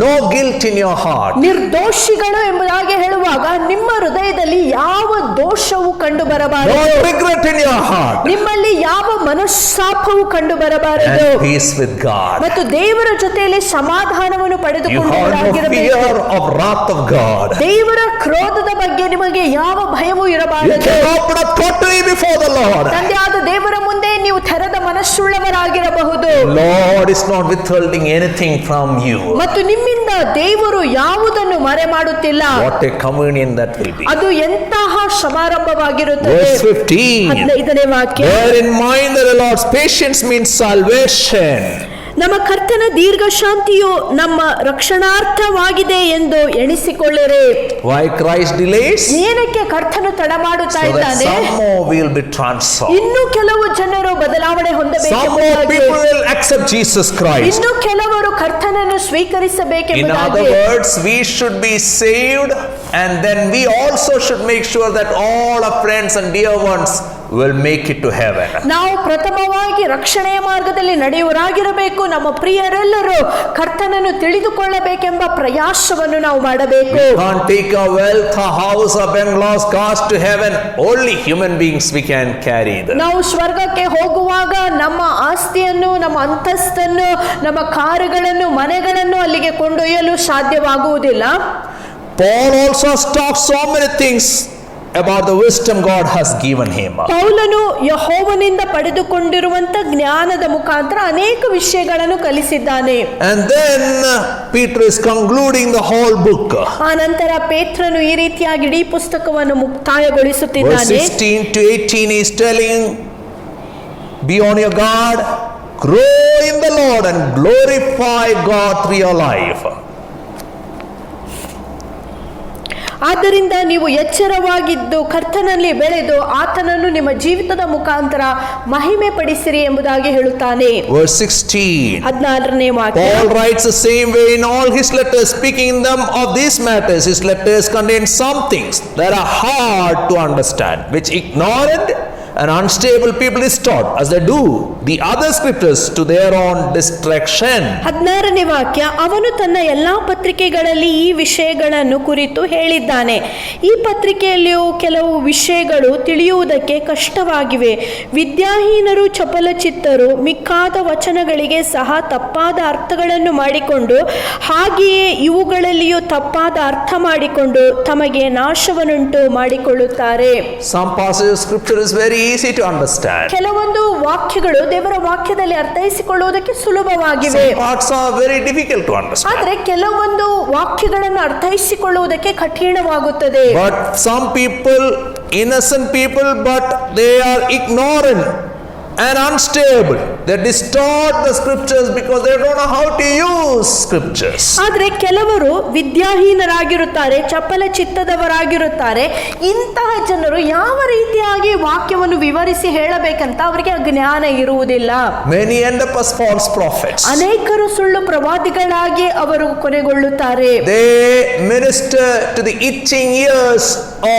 no guilt in your heart.
ನಿರ್ದೋಷಿಗಳು ಎಂಬುದಾಗಿ ಹೇಳುವಾಗ ನಿಮ್ಮ ಹೃದಯದಲ್ಲಿ ಯಾವ ದೋಷವು ಕಂಡು ಬರಬಾರದು,
No regret in your heart.
ನಿಮ್ಮಲ್ಲಿ ಯಾವ ಮನಸ್ಸಾಪವು ಕಂಡು ಬರಬಾರದು,
And peace with God.
ಮತ್ತು ದೇವರ ಜೊತೆಯಲ್ಲಿ ಸಮಾಧಾನವನ್ನು
You have no
ಪಡೆದುಕೊಳ್ಳುವವರಾಗಿರಬೇಕು.
fear of wrath of God.
ದೇವರ ಕ್ರೋಧದ ಬಗ್ಗೆ ನಿಮಗೆ ಯಾವ ಭಯವೂ
You
ಇರಬಾರದು.
can open up totally before the Lord.
ತಂದೆಯಾದ ದೇವರ ಮುಂದೆ ನೀವು ತೆರೆದ ಮನಸ್ಸುಳ್ಳವರಾಗಿರಬಹುದು.
Lord is not withholding anything from you.
ಮತ್ತು ನಿಮ್ಮಿಂದ ದೇವರು ಯಾವುದನ್ನು ಮರೆ ಮಾಡುತ್ತಿಲ್ಲ.
What a communion that will be.
ಅದು ಎಂತಹ ಸಮಾರಂಭವಾಗಿರುತ್ತದೆ.
Verse 15.
15ನೇ ವಾಕ್ಯ.
Bear in mind that the Lord's patience means salvation.
ನಮ್ಮ ಕರ್ತನ ದೀರ್ಘ ಶಾಂತಿಯು ನಮ್ಮ ರಕ್ಷಣಾರ್ಥವಾಗಿದೆ ಎಂದು ಎಣಿಸಿಕೊಳ್ಳಿರಿ.
Why Christ delays?
ಏನಕ್ಕೆ ಕರ್ತನು ತಡ ಮಾಡುತ್ತಾ
So that
ಇದ್ದಾನೆ?
some more will be transformed.
ಇನ್ನು ಕೆಲವು ಜನರು ಬದಲಾವಣೆ
Some more
ಹೊಂದಬೇಕು,
people will accept Jesus Christ.
ಇನ್ನು ಕೆಲವರು ಕರ್ತನನ್ನು
In
ಸ್ವೀಕರಿಸಬೇಕೆಂಬುದಾಗಿ.
other words, we should be saved, and then we also should make sure that all our friends and dear ones will make it to heaven.
ನಾವು ಪ್ರಥಮವಾಗಿ ರಕ್ಷಣೆಯ ಮಾರ್ಗದಲ್ಲಿ ನಡೆಯುವರಾಗಿರಬೇಕು. ನಮ್ಮ ಪ್ರಿಯರೆಲ್ಲರೂ ಕರ್ತನನ್ನು ತಿಳಿದುಕೊಳ್ಳಬೇಕೆಂಬ ಪ್ರಯಾಸವನ್ನು ನಾವು ಮಾಡಬೇಕು.
Can't take a wealth, a house, a bungalows, cars to heaven. Only human beings we can carry them.
ನಾವು ಸ್ವರ್ಗಕ್ಕೆ ಹೋಗುವಾಗ ನಮ್ಮ ಆಸ್ತಿಯನ್ನು, ನಮ್ಮ ಅಂತಸ್ತನ್ನು, ನಮ್ಮ ಕಾರುಗಳನ್ನು, ಮನೆಗಳನ್ನು ಅಲ್ಲಿಗೆ ಕೊಂಡೊಯ್ಯಲು ಸಾಧ್ಯವಾಗುವುದಿಲ್ಲ.
Paul also talks so many things about the wisdom God has given him.
ಪೌಲನು ಯೆಹೋವನಿಂದ ಪಡೆದುಕೊಂಡಿರುವಂತ ಜ್ಞಾನದ ಮುಖಾಂತರ ಅನೇಕ ವಿಷಯಗಳನ್ನು ಕಲಿಸಿದ್ದಾನೆ.
And then Peter is concluding the whole book.
ಆ ನಂತರ ಪೇತ್ರನು ಈ ರೀತಿಯಾಗಿ ಇಡೀ ಪುಸ್ತಕವನ್ನು
Verse
ಮುಕ್ತಾಯಗೊಳಿಸುತ್ತಿದ್ದಾನೆ.
16 to 18 is telling, be on your guard, grow in the Lord and glorify God through your life.
ಆದ್ದರಿಂದ ನೀವು ಎಚ್ಚರವಾಗಿದ್ದು ಕರ್ತನಲ್ಲಿ ಬೆಳೆದು ಆತನನ್ನು ನಿಮ್ಮ ಜೀವಿತದ ಮುಖಾಂತರ ಮಹಿಮೆ ಪಡಿಸಿರಿ ಎಂಬುದಾಗಿ ಹೇಳುತ್ತಾನೆ.
Verse 16.
14ನೇ ವಾಕ್ಯ.
Paul writes the same way in all his letters, speaking them of these matters. His letters contain some things that are hard to understand, which ignorant and unstable people distort, as they do the other scriptures to their own distraction.
16ನೇ ವಾಕ್ಯ. ಅವನು ತನ್ನ ಎಲ್ಲಾ ಪತ್ರಿಕೆಗಳಲ್ಲಿ ಈ ವಿಷಯಗಳನ್ನು ಕುರಿತು ಹೇಳಿದ್ದಾನೆ. ಈ ಪತ್ರಿಕೆಯಲ್ಲಿಯೂ ಕೆಲವು ವಿಷಯಗಳು ತಿಳಿಯುವುದಕ್ಕೆ ಕಷ್ಟವಾಗಿವೆ. ವಿದ್ಯಾಹೀನರು, ಚಪಲಚಿತ್ತರು ಮಿಕ್ಕಾದ ವಚನಗಳಿಗೆ ಸಹ ತಪ್ಪಾದ ಅರ್ಥಗಳನ್ನು ಮಾಡಿಕೊಂಡು, ಹಾಗೆಯೇ ಇವುಗಳಲ್ಲಿಯೂ ತಪ್ಪಾದ ಅರ್ಥ ಮಾಡಿಕೊಂಡು ತಮಗೆ ನಾಶವನ್ನುಂಟು ಮಾಡಿಕೊಳ್ಳುತ್ತಾರೆ.
Some passages of scripture is very easy to understand.
ಕೆಲವೊಂದು ವಾಕ್ಯಗಳು ದೇವರ ವಾಕ್ಯದಲ್ಲಿ ಅರ್ಥೈಸಿಕೊಳ್ಳುವುದಕ್ಕೆ ಸುಲಭವಾಗಿವೆ.
Some parts are very difficult to understand.
ಆದರೆ ಕೆಲವೊಂದು ವಾಕ್ಯಗಳನ್ನು ಅರ್ಥೈಸಿಕೊಳ್ಳುವುದಕ್ಕೆ ಕಠಿಣವಾಗುತ್ತದೆ.
But some people, innocent people, but they are ignorant and unstable. They distort the scriptures because they don't know how to use scriptures.
ಆದರೆ ಕೆಲವರು ವಿದ್ಯಾಹೀನರಾಗಿರುತ್ತಾರೆ, ಚಪಲ ಚಿತ್ತದವರಾಗಿರುತ್ತಾರೆ. ಇಂತಹ ಜನರು ಯಾವ ರೀತಿಯಾಗಿ ವಾಕ್ಯವನ್ನು ವಿವರಿಸಿ ಹೇಳಬೇಕಂತ ಅವರಿಗೆ ಜ್ಞಾನ ಇರುವುದಿಲ್ಲ.
Many end up as false prophets.
ಅನೇಕರು ಸುಳ್ಳು ಪ್ರವಾದಿಗಳಾಗಿ ಅವರು ಕೊನೆಗೊಳ್ಳುತ್ತಾರೆ.
They minister to the itching ears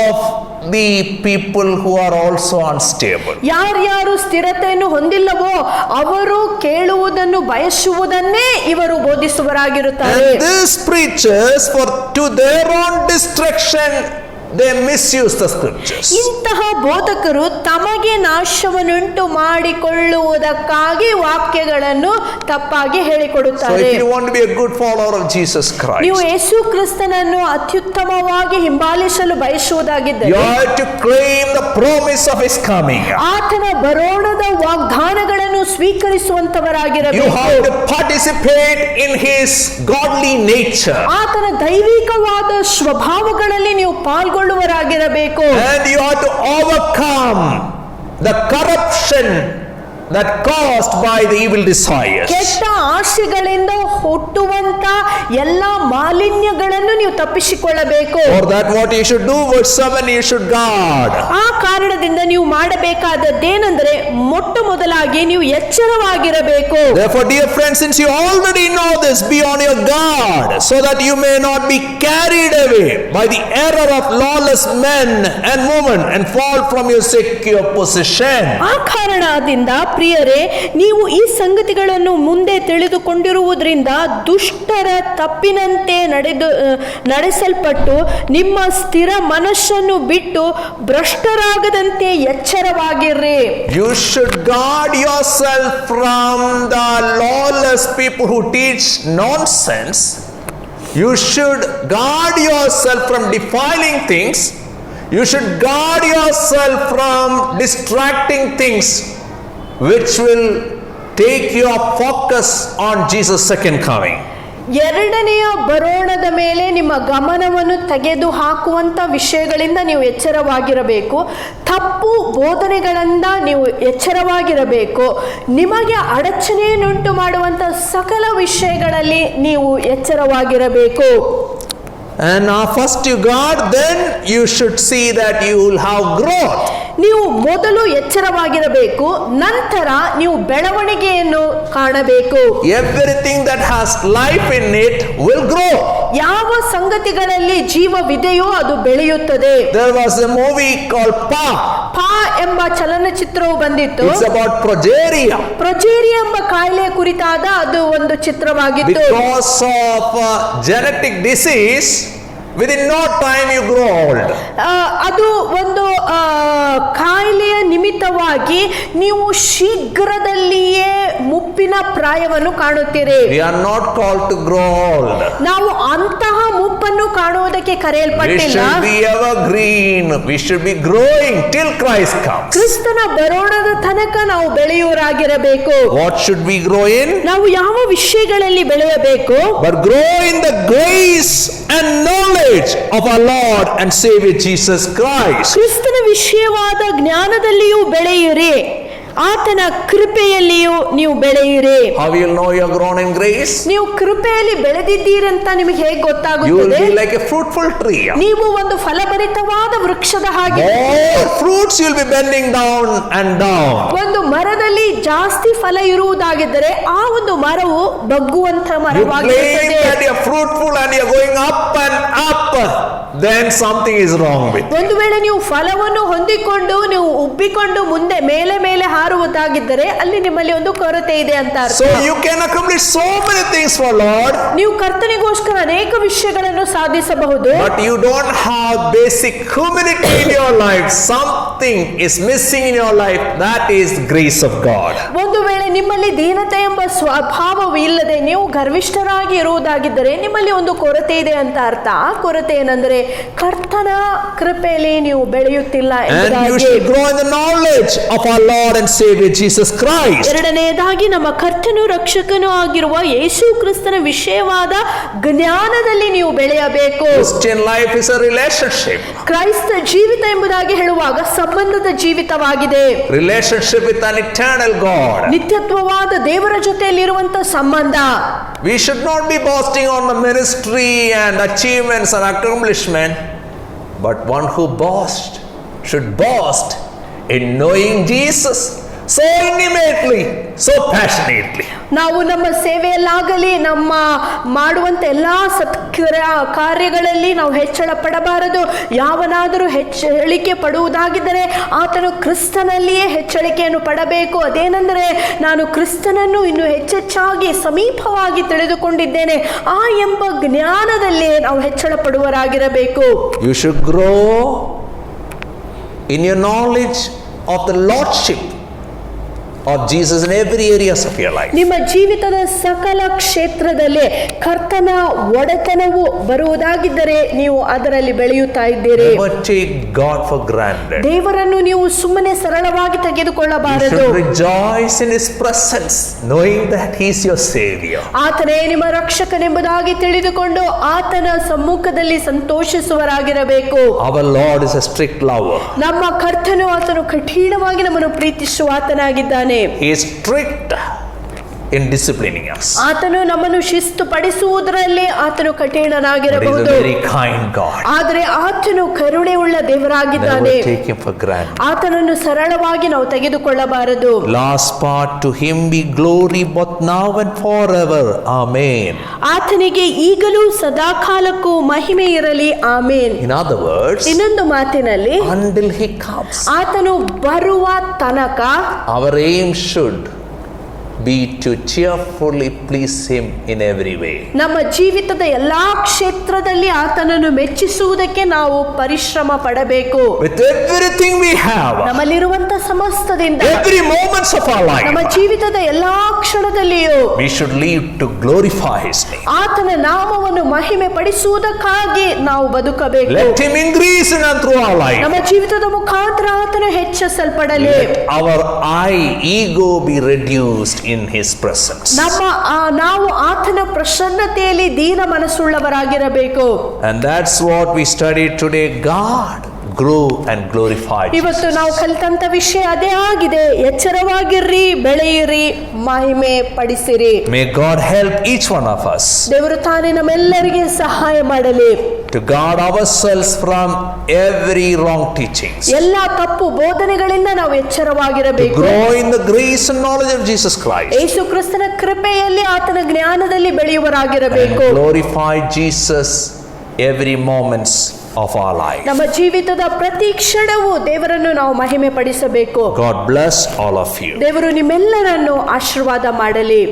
of the people who are also unstable.
ಯಾರ್ಯಾರು ಸ್ಥಿರತೆಯನ್ನು ಹೊಂದಿಲ್ಲವೋ ಅವರು ಕೇಳುವುದನ್ನು ಬಯಸುವುದನ್ನೇ ಇವರು ಬೋಧಿಸುವರಾಗಿರುತ್ತಾರೆ.
And these preachers, for to their own destruction, they misuse the scriptures.
ಇಂತಹ ಬೋಧಕರು ತಮಗೆ ನಾಶವನ್ನುಂಟು ಮಾಡಿಕೊಳ್ಳುವುದಕ್ಕಾಗಿ ವಾಕ್ಯಗಳನ್ನು ತಪ್ಪಾಗಿ
So
ಹೇಳಿಕೊಡುತ್ತಾರೆ.
if you want to be a good follower of Jesus
ನೀವು
Christ,
ಯೇಸು ಕ್ರಿಸ್ತನನ್ನು ಅತ್ಯುತ್ತಮವಾಗಿ ಹಿಂಬಾಲಿಸಲು
you
ಬಯಸುವುದಾಗಿದ್ದರೆ
have to claim the promise of his coming.
ಆತನ ಬರೋಣದ ವಾಗ್ದಾನಗಳನ್ನು
You
ಸ್ವೀಕರಿಸುವಂತವರಾಗಿರಬೇಕು.
have to participate in his godly nature.
ಆತನ ದೈವಿಕವಾದ ಸ್ವಭಾವಗಳಲ್ಲಿ ನೀವು ಪಾಲ್ಗೊಳ್ಳುವರಾಗಿರಬೇಕು.
And you have to overcome the corruption that caused by the evil desires.
ಕೆಟ್ಟ ಆಸೆಗಳಿಂದ ಹುಟ್ಟುವಂತ ಎಲ್ಲ ಮಾಲಿನ್ಯಗಳನ್ನು ನೀವು ತಪ್ಪಿಸಿಕೊಳ್ಳಬೇಕು.
For that what you should do, verse 7, you should guard.
ಆ ಕಾರಣದಿಂದ ನೀವು ಮಾಡಬೇಕಾದದ್ದೇನೆಂದರೆ ಮೊಟ್ಟ ಮೊದಲಾಗಿ ನೀವು ಎಚ್ಚರವಾಗಿರಬೇಕು.
Therefore, dear friends, since you already know this, be on your guard, so that you may not be carried away by the error of lawless men and women and fall from your secure position.
ಆ ಕಾರಣದಿಂದ ಪ್ರಿಯರೇ, ನೀವು ಈ ಸಂಗತಿಗಳನ್ನು ಮುಂದೆ ತಿಳಿದುಕೊಂಡಿರುವುದರಿಂದ ದುಷ್ಟರ ತಪ್ಪಿನಂತೆ ನಡೆಸಲ್ಪಟ್ಟು ನಿಮ್ಮ ಸ್ಥಿರ ಮನಸ್ಸನ್ನು ಬಿಟ್ಟು ಭ್ರಷ್ಟರಾಗದಂತೆ ಎಚ್ಚರವಾಗಿರ್ರಿ.
You should guard yourself from the lawless people who teach nonsense. You should guard yourself from defiling things. You should guard yourself from distracting things which will take your focus on Jesus' second coming.
ಎರಡನೆಯ ಬರೋಣದ ಮೇಲೆ ನಿಮ್ಮ ಗಮನವನ್ನು ತೆಗೆದು ಹಾಕುವಂತ ವಿಷಯಗಳಿಂದ ನೀವು ಎಚ್ಚರವಾಗಿರಬೇಕು. ತಪ್ಪು ಬೋಧನೆಗಳಿಂದ ನೀವು ಎಚ್ಚರವಾಗಿರಬೇಕು. ನಿಮಗೆ ಅಡಚಣೆಯನ್ನುಂಟು ಮಾಡುವಂತ ಸಕಲ ವಿಷಯಗಳಲ್ಲಿ ನೀವು ಎಚ್ಚರವಾಗಿರಬೇಕು.
And first you guard, then you should see that you will have growth.
ನೀವು ಮೊದಲು ಎಚ್ಚರವಾಗಿರಬೇಕು, ನಂತರ ನೀವು ಬೆಳವಣಿಗೆಯನ್ನು ಕಾಣಬೇಕು.
Everything that has life in it will grow.
ಯಾವ ಸಂಗತಿಗಳಲ್ಲಿ ಜೀವವಿದೆಯೋ ಅದು ಬೆಳೆಯುತ್ತದೆ.
There was a movie called Pa.
ಪಾ ಎಂಬ ಚಲನಚಿತ್ರವು ಬಂದಿತ್ತು.
It's about progeria.
ಪ್ರೊಜೇರಿಯಾ ಎಂಬ ಕಾಯಿಲೆ ಕುರಿತಾದ ಅದು ಒಂದು ಚಿತ್ರವಾಗಿತ್ತು.
Because of genetic disease, within no time you grow old.
ಅದು ಒಂದು ಕಾಯಿಲೆಯ ನಿಮಿತ್ತವಾಗಿ ನೀವು ಶೀಘ್ರದಲ್ಲಿಯೇ ಮುಪ್ಪಿನ ಪ್ರಾಯವನ್ನು ಕಾಣುತ್ತೀರಿ.
We are not called to grow old.
ನಾವು ಅಂತಹ ಮುಪ್ಪನ್ನು ಕಾಣುವುದಕ್ಕೆ
We
ಕರೆಯಲ್ಪಟ್ಟಿಲ್ಲ.
should be evergreen. We should be growing till Christ comes.
ಕ್ರಿಸ್ತನ ಬರೋಣದ ತನಕ ನಾವು ಬೆಳೆಯುವರಾಗಿರಬೇಕು.
What should we grow in?
ನಾವು ಯಾವ ವಿಷಯಗಳಲ್ಲಿ ಬೆಳೆಯಬೇಕು?
But grow in the grace and knowledge of our Lord and Savior Jesus Christ.
ಕ್ರಿಸ್ತನ ವಿಷಯವಾದ ಜ್ಞಾನದಲ್ಲಿಯೂ ಬೆಳೆಯಿರಿ, ಆತನ ಕೃಪೆಯಲ್ಲಿಯೂ ನೀವು ಬೆಳೆಯಿರಿ.
How will you know you are grown in grace?
ನೀವು ಕೃಪೆಯಲ್ಲಿ ಬೆಳೆದಿದ್ದೀರಂತ ನಿಮಗೆ ಹೇಗೆ
You will
ಗೊತ್ತಾಗುತ್ತದೆ?
be like a fruitful tree.
ನೀವು ಒಂದು ಫಲಭರಿತವಾದ ವೃಕ್ಷದ ಹಾಗೆ.
More fruits you will be bending down and down.
ಒಂದು ಮರದಲ್ಲಿ ಜಾಸ್ತಿ ಫಲ ಇರುವುದಾಗಿದ್ದರೆ ಆ ಒಂದು ಮರವು ಬಗ್ಗುವಂತ
You claim
ಮರವಾಗಿರುತ್ತದೆ.
that you are fruitful and you are going up and up, then something is wrong with you.
ಒಂದು ವೇಳೆ ನೀವು ಫಲವನ್ನು ಹೊಂದಿಕೊಂಡು ನೀವು ಉಬ್ಬಿಕೊಂಡು ಮುಂದೆ ಮೇಲೆ ಮೇಲೆ ಹಾರುವುದಾಗಿದ್ದರೆ ಅಲ್ಲಿ ನಿಮ್ಮಲ್ಲಿ ಒಂದು ಕೊರತೆ ಇದೆ ಅಂತ ಅರ್ಥ.
So you can accomplish so many things for Lord,
ನೀವು ಕರ್ತನಿಗೋಸ್ಕರ ಅನೇಕ ವಿಷಯಗಳನ್ನು ಸಾಧಿಸಬಹುದು,
but you don't have basic humility in your life. Something is missing in your life. That is grace of God.
ಒಂದು ವೇಳೆ ನಿಮ್ಮಲ್ಲಿ ದೀನತೆ ಎಂಬ ಸ್ವಭಾವವು ಇಲ್ಲದೆ ನೀವು ಗರ್ವಿಷ್ಠರಾಗಿ ಇರುವುದಾಗಿದ್ದರೆ ನಿಮ್ಮಲ್ಲಿ ಒಂದು ಕೊರತೆ ಇದೆ ಅಂತ ಅರ್ಥ. ಆ ಕೊರತೆ ಏನೆಂದರೆ ಕರ್ತನ ಕೃಪೆಯಲ್ಲಿ ನೀವು ಬೆಳೆಯುತ್ತಿಲ್ಲ
And you
ಎಂಬುದಾಗಿ.
should grow in the knowledge of our Lord and Savior Jesus Christ.
ಎರಡನೆಯದಾಗಿ ನಮ್ಮ ಕರ್ತನು ರಕ್ಷಕನೂ ಆಗಿರುವ ಯೇಸು ಕ್ರಿಸ್ತನ ವಿಷಯವಾದ ಜ್ಞಾನದಲ್ಲಿ ನೀವು ಬೆಳೆಯಬೇಕು.
Christian life is a relationship.
ಕ್ರೈಸ್ತ ಜೀವಿತ ಎಂಬುದಾಗಿ ಹೇಳುವಾಗ ಸಂಬಂಧದ ಜೀವಿತವಾಗಿದೆ.
Relationship with an eternal God.
ನಿತ್ಯತ್ವವಾದ ದೇವರ ಜೊತೆಯಲ್ಲಿರುವಂತ ಸಂಬಂಧ.
We should not be boasting on the ministry and achievements and accomplishment, but one who boasts should boast in knowing Jesus, so intimately, so passionately.
ನಾವು ನಮ್ಮ ಸೇವೆಯಲ್ಲಾಗಲಿ ನಮ್ಮ ಮಾಡುವಂತ ಎಲ್ಲಾ ಕಾರ್ಯಗಳಲ್ಲಿ ನಾವು ಹೆಚ್ಚಳ ಪಡಬಾರದು. ಯಾವನಾದರೂ ಹೆಚ್ಚಳಿಕೆ ಪಡುವುದಾಗಿದ್ದರೆ ಆತನು ಕ್ರಿಸ್ತನಲ್ಲಿಯೇ ಹೆಚ್ಚಳಿಕೆಯನ್ನು ಪಡಬೇಕು. ಅದೇನೆಂದರೆ, ನಾನು ಕ್ರಿಸ್ತನನ್ನು ಇನ್ನು ಹೆಚ್ಚೆಚ್ಚಾಗಿ ಸಮೀಪವಾಗಿ ತಿಳಿದುಕೊಂಡಿದ್ದೇನೆ ಆ ಎಂಬ ಜ್ಞಾನದಲ್ಲಿ ನಾವು ಹೆಚ್ಚಳ ಪಡುವರಾಗಿರಬೇಕು.
You should grow in your knowledge of the lordship of Jesus in every areas of your life.
ನಿಮ್ಮ ಜೀವಿತದ ಸಕಲ ಕ್ಷೇತ್ರದಲ್ಲಿ ಕರ್ತನ ಒಡೆತನವು ಬರುವುದಾಗಿದ್ದರೆ ನೀವು ಅದರಲ್ಲಿ ಬೆಳೆಯುತ್ತಾ ಇದ್ದೀರಿ.
Never take God for granted.
ದೇವರನ್ನು ನೀವು ಸುಮ್ಮನೆ ಸರಳವಾಗಿ
You
ತೆಗೆದುಕೊಳ್ಳಬಾರದು.
should rejoice in His presence, knowing that He is your Savior.
ಆತನೇ ನಿಮ್ಮ ರಕ್ಷಕನೆಂಬುದಾಗಿ ತಿಳಿದುಕೊಂಡು ಆತನ ಸಮ್ಮುಖದಲ್ಲಿ ಸಂತೋಷಿಸುವರಾಗಿರಬೇಕು.
Our Lord is a strict lover.
ನಮ್ಮ ಕರ್ತನು ಆತನು ಕಠಿಣವಾಗಿ ನಮ್ಮನ್ನು ಪ್ರೀತಿಸುವ ಆತನಾಗಿದ್ದಾನೆ.
He is strict in disciplining us.
ಆತನು ನಮ್ಮನ್ನು ಶಿಸ್ತು ಪಡಿಸುವುದರಲ್ಲಿ ಆತನು
But He is
ಕಠಿಣನಾಗಿರಬಹುದು.
a very kind God.
ಆದರೆ ಆತನು ಕರುಣೆ ಉಳ್ಳ ದೇವರಾಗಿದ್ದಾನೆ.
Never take Him for granted.
ಆತನನ್ನು ಸರಳವಾಗಿ ನಾವು ತೆಗೆದುಕೊಳ್ಳಬಾರದು.
Last part, to Him be glory both now and forever. Amen.
ಆತನಿಗೆ ಈಗಲೂ ಸದಾಕಾಲಕ್ಕೂ ಮಹಿಮೆ ಇರಲಿ. ಆಮೇನ್.
In other words,
ಇನ್ನೊಂದು ಮಾತಿನಲ್ಲಿ,
until He comes,
ಆತನು ಬರುವ ತನಕ
our aim should be to cheerfully please Him in every way.
ನಮ್ಮ ಜೀವಿತದ ಎಲ್ಲಾ ಕ್ಷೇತ್ರದಲ್ಲಿ ಆತನನ್ನು ಮೆಚ್ಚಿಸುವುದಕ್ಕೆ ನಾವು ಪರಿಶ್ರಮ ಪಡಬೇಕು.
With everything we have,
ನಮ್ಮಲ್ಲಿರುವಂತ ಸಮಸ್ತದಿಂದ,
every moments of our
ನಮ್ಮ
life,
ಜೀವಿತದ ಎಲ್ಲಾ ಕ್ಷಣದಲ್ಲಿಯೂ
we should live to glorify His name.
ಆತನ ನಾಮವನ್ನು ಮಹಿಮೆ ಪಡಿಸುವುದಕ್ಕಾಗಿ ನಾವು ಬದುಕಬೇಕು.
Let Him increase in and through our life.
ನಮ್ಮ ಜೀವಿತದ ಮುಖಾಂತರ ಆತನು ಹೆಚ್ಚಿಸಲ್ಪಡಲಿ.
Let our ego be reduced in His presence.
ನಾವು ಆತನ ಪ್ರಸನ್ನತೆಯಲ್ಲಿ ದೀನ ಮನಸ್ಸುಳ್ಳವರಾಗಿರಬೇಕು.
And that's what we studied today. God grow and glorify
ಇವತ್ತು
Jesus.
ನಾವು ಕಲಿತಂತ ವಿಷಯ ಅದೇ ಆಗಿದೆ. ಎಚ್ಚರವಾಗಿರ್ರಿ, ಬೆಳೆಯಿರಿ, ಮಹಿಮೆ ಪಡಿಸಿರಿ.
May God help each one of us
ದೇವರು ತಾನೇ ನಮ್ಮೆಲ್ಲರಿಗೆ ಸಹಾಯ ಮಾಡಲಿ.
to guard ourselves from every wrong teachings,
ಎಲ್ಲ ತಪ್ಪು ಬೋಧನೆಗಳಿಂದ ನಾವು
to
ಎಚ್ಚರವಾಗಿರಬೇಕು.
grow in the grace and knowledge of Jesus Christ,
ಯೇಸು ಕ್ರಿಸ್ತನ ಕೃಪೆಯಲ್ಲಿ ಆತನ ಜ್ಞಾನದಲ್ಲಿ
and
ಬೆಳೆಯುವರಾಗಿರಬೇಕು.
glorify Jesus every moments of our life.
ನಮ್ಮ ಜೀವಿತದ ಪ್ರತಿ ಕ್ಷಣವೂ ದೇವರನ್ನು ನಾವು ಮಹಿಮೆ ಪಡಿಸಬೇಕು.
God bless all of you.
ದೇವರು ನಿಮ್ಮೆಲ್ಲರನ್ನು ಆಶೀರ್ವಾದ ಮಾಡಲಿ.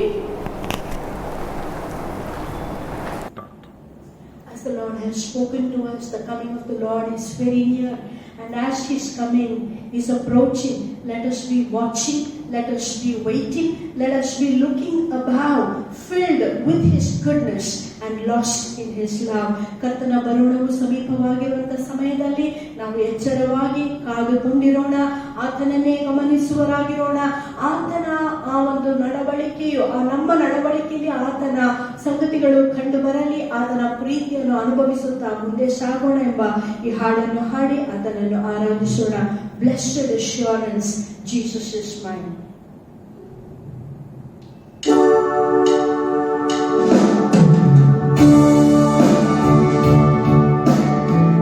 As the Lord has spoken to us, the coming of the Lord is very near. And as He's coming, He's approaching. Let us be watching. Let us be waiting. Let us be looking above, filled with His goodness and lost in His love. ಕರ್ತನ ಬರುಣವು ಸಮೀಪವಾಗಿರುವಂತಹ ಸಮಯದಲ್ಲಿ ನಾವು ಎಚ್ಚರವಾಗಿ ಕಾದುಕೊಂಡಿರೋಣ. ಆತನನ್ನೇ ಗಮನಿಸುವರಾಗಿರೋಣ. ಆತನ ಆ ಒಂದು ನಡವಳಿಕೆಯು, ಆ ನಮ್ಮ ನಡವಳಿಕೆಯಲ್ಲಿ ಆತನ ಸಂಗತಿಗಳು ಕಂಡು ಬರಲಿ. ಆತನ ಪ್ರೀತಿಯನ್ನು ಅನುಭವಿಸುತ್ತಾ ಮುಂದೆ ಸಾಗೋಣ ಎಂಬ ಈ ಹಾಡನ್ನು ಹಾಡಿ ಆತನನ್ನು ಆರಾಧಿಸೋಣ. Blessed assurance, Jesus is mine.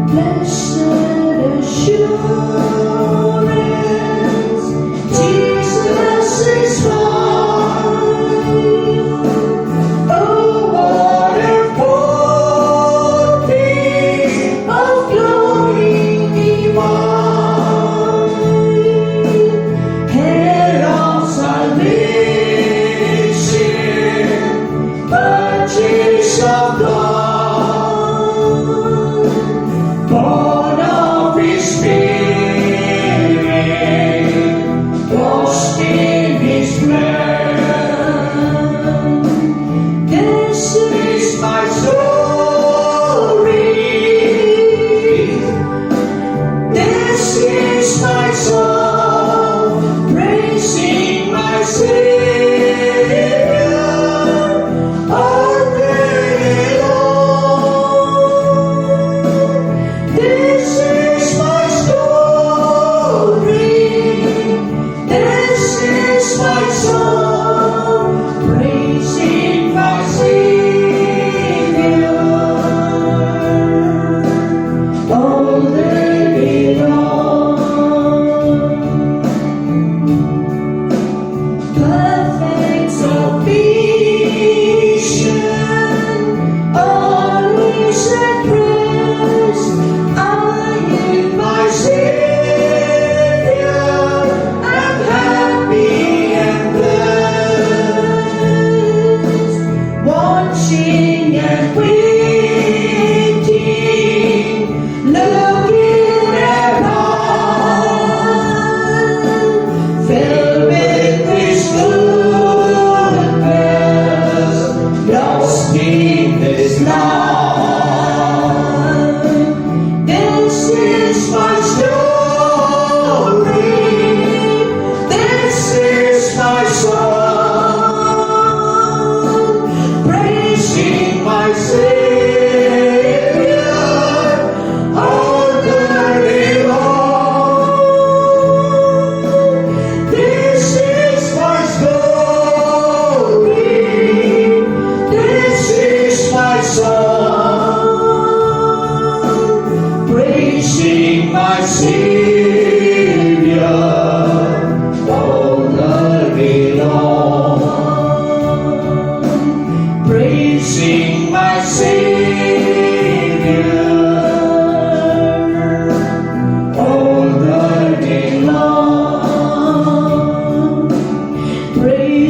Blessed assurance, Jesus is mine. Oh, what a foretaste of glory divine. Herald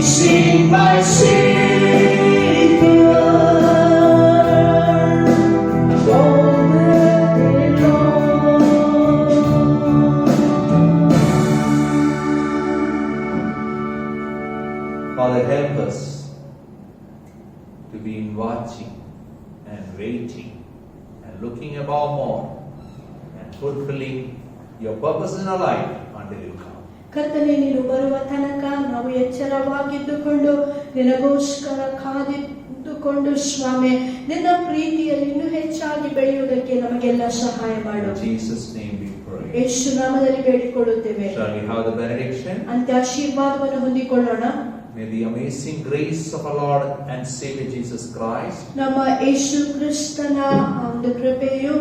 Amazing my Savior, all the day long.
Father, help us to be watching and waiting and looking above more and fulfilling your purpose in our life until you come.
ಕರ್ತನೆ, ನೀನು ಬರುವ ತನಕ ನಾವು ಎಚ್ಚರವಾಗಿದ್ದುಕೊಂಡು ನಿನಗೋಸ್ಕರ ಕಾದಿದ್ದುಕೊಂಡು ಸ್ವಾಮಿ ನಿನ್ನ ಪ್ರೀತಿಯಲ್ಲಿ ಇನ್ನೂ ಹೆಚ್ಚಾಗಿ ಬೆಳೆಯುವುದಕ್ಕೆ ನಮಗೆಲ್ಲ ಸಹಾಯ ಮಾಡು.
In Jesus' name we pray.
ಯೇಸು ನಾಮದಲ್ಲಿ ಬೇಡಿಕೊಳ್ಳುತ್ತೇವೆ.
Shall we have the benediction?
ಅಂತ್ಯ ಆಶೀರ್ವಾದವನ್ನು ಹೊಂದಿಕೊಳ್ಳೋಣ.
May the amazing grace of our Lord and Savior Jesus Christ,
ನಮ್ಮ ಯೇಸು ಕ್ರಿಸ್ತನ ಒಂದು ಕೃಪೆಯು,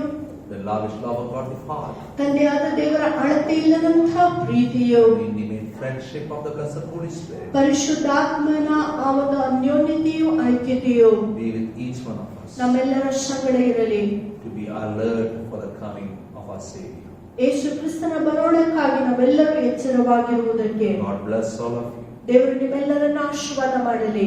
the lavish love of God the Father,
ತಂದೆಯಾದ ದೇವರ ಅಳತೆ ಇಲ್ಲದಂತಹ ಪ್ರೀತಿಯು,
the intimate friendship of the blessed Holy Spirit
ಪರಿಶುದ್ಧಾತ್ಮನ ಆ ಒಂದು ಅನ್ಯೋನ್ಯತೆಯು ಐಕ್ಯತೆಯು
be with each one of us,
ನಮ್ಮೆಲ್ಲರ ಸಂಗಡ ಇರಲಿ.
to be alert for the coming of our Savior.
ಯೇಸು ಕ್ರಿಸ್ತನ ಬರೋಣಕ್ಕಾಗಿ ನಾವೆಲ್ಲರೂ ಎಚ್ಚರವಾಗಿರುವುದಕ್ಕೆ
God bless all of you.
ದೇವರು ನಿಮ್ಮೆಲ್ಲರನ್ನು ಆಶೀರ್ವಾದ ಮಾಡಲಿ.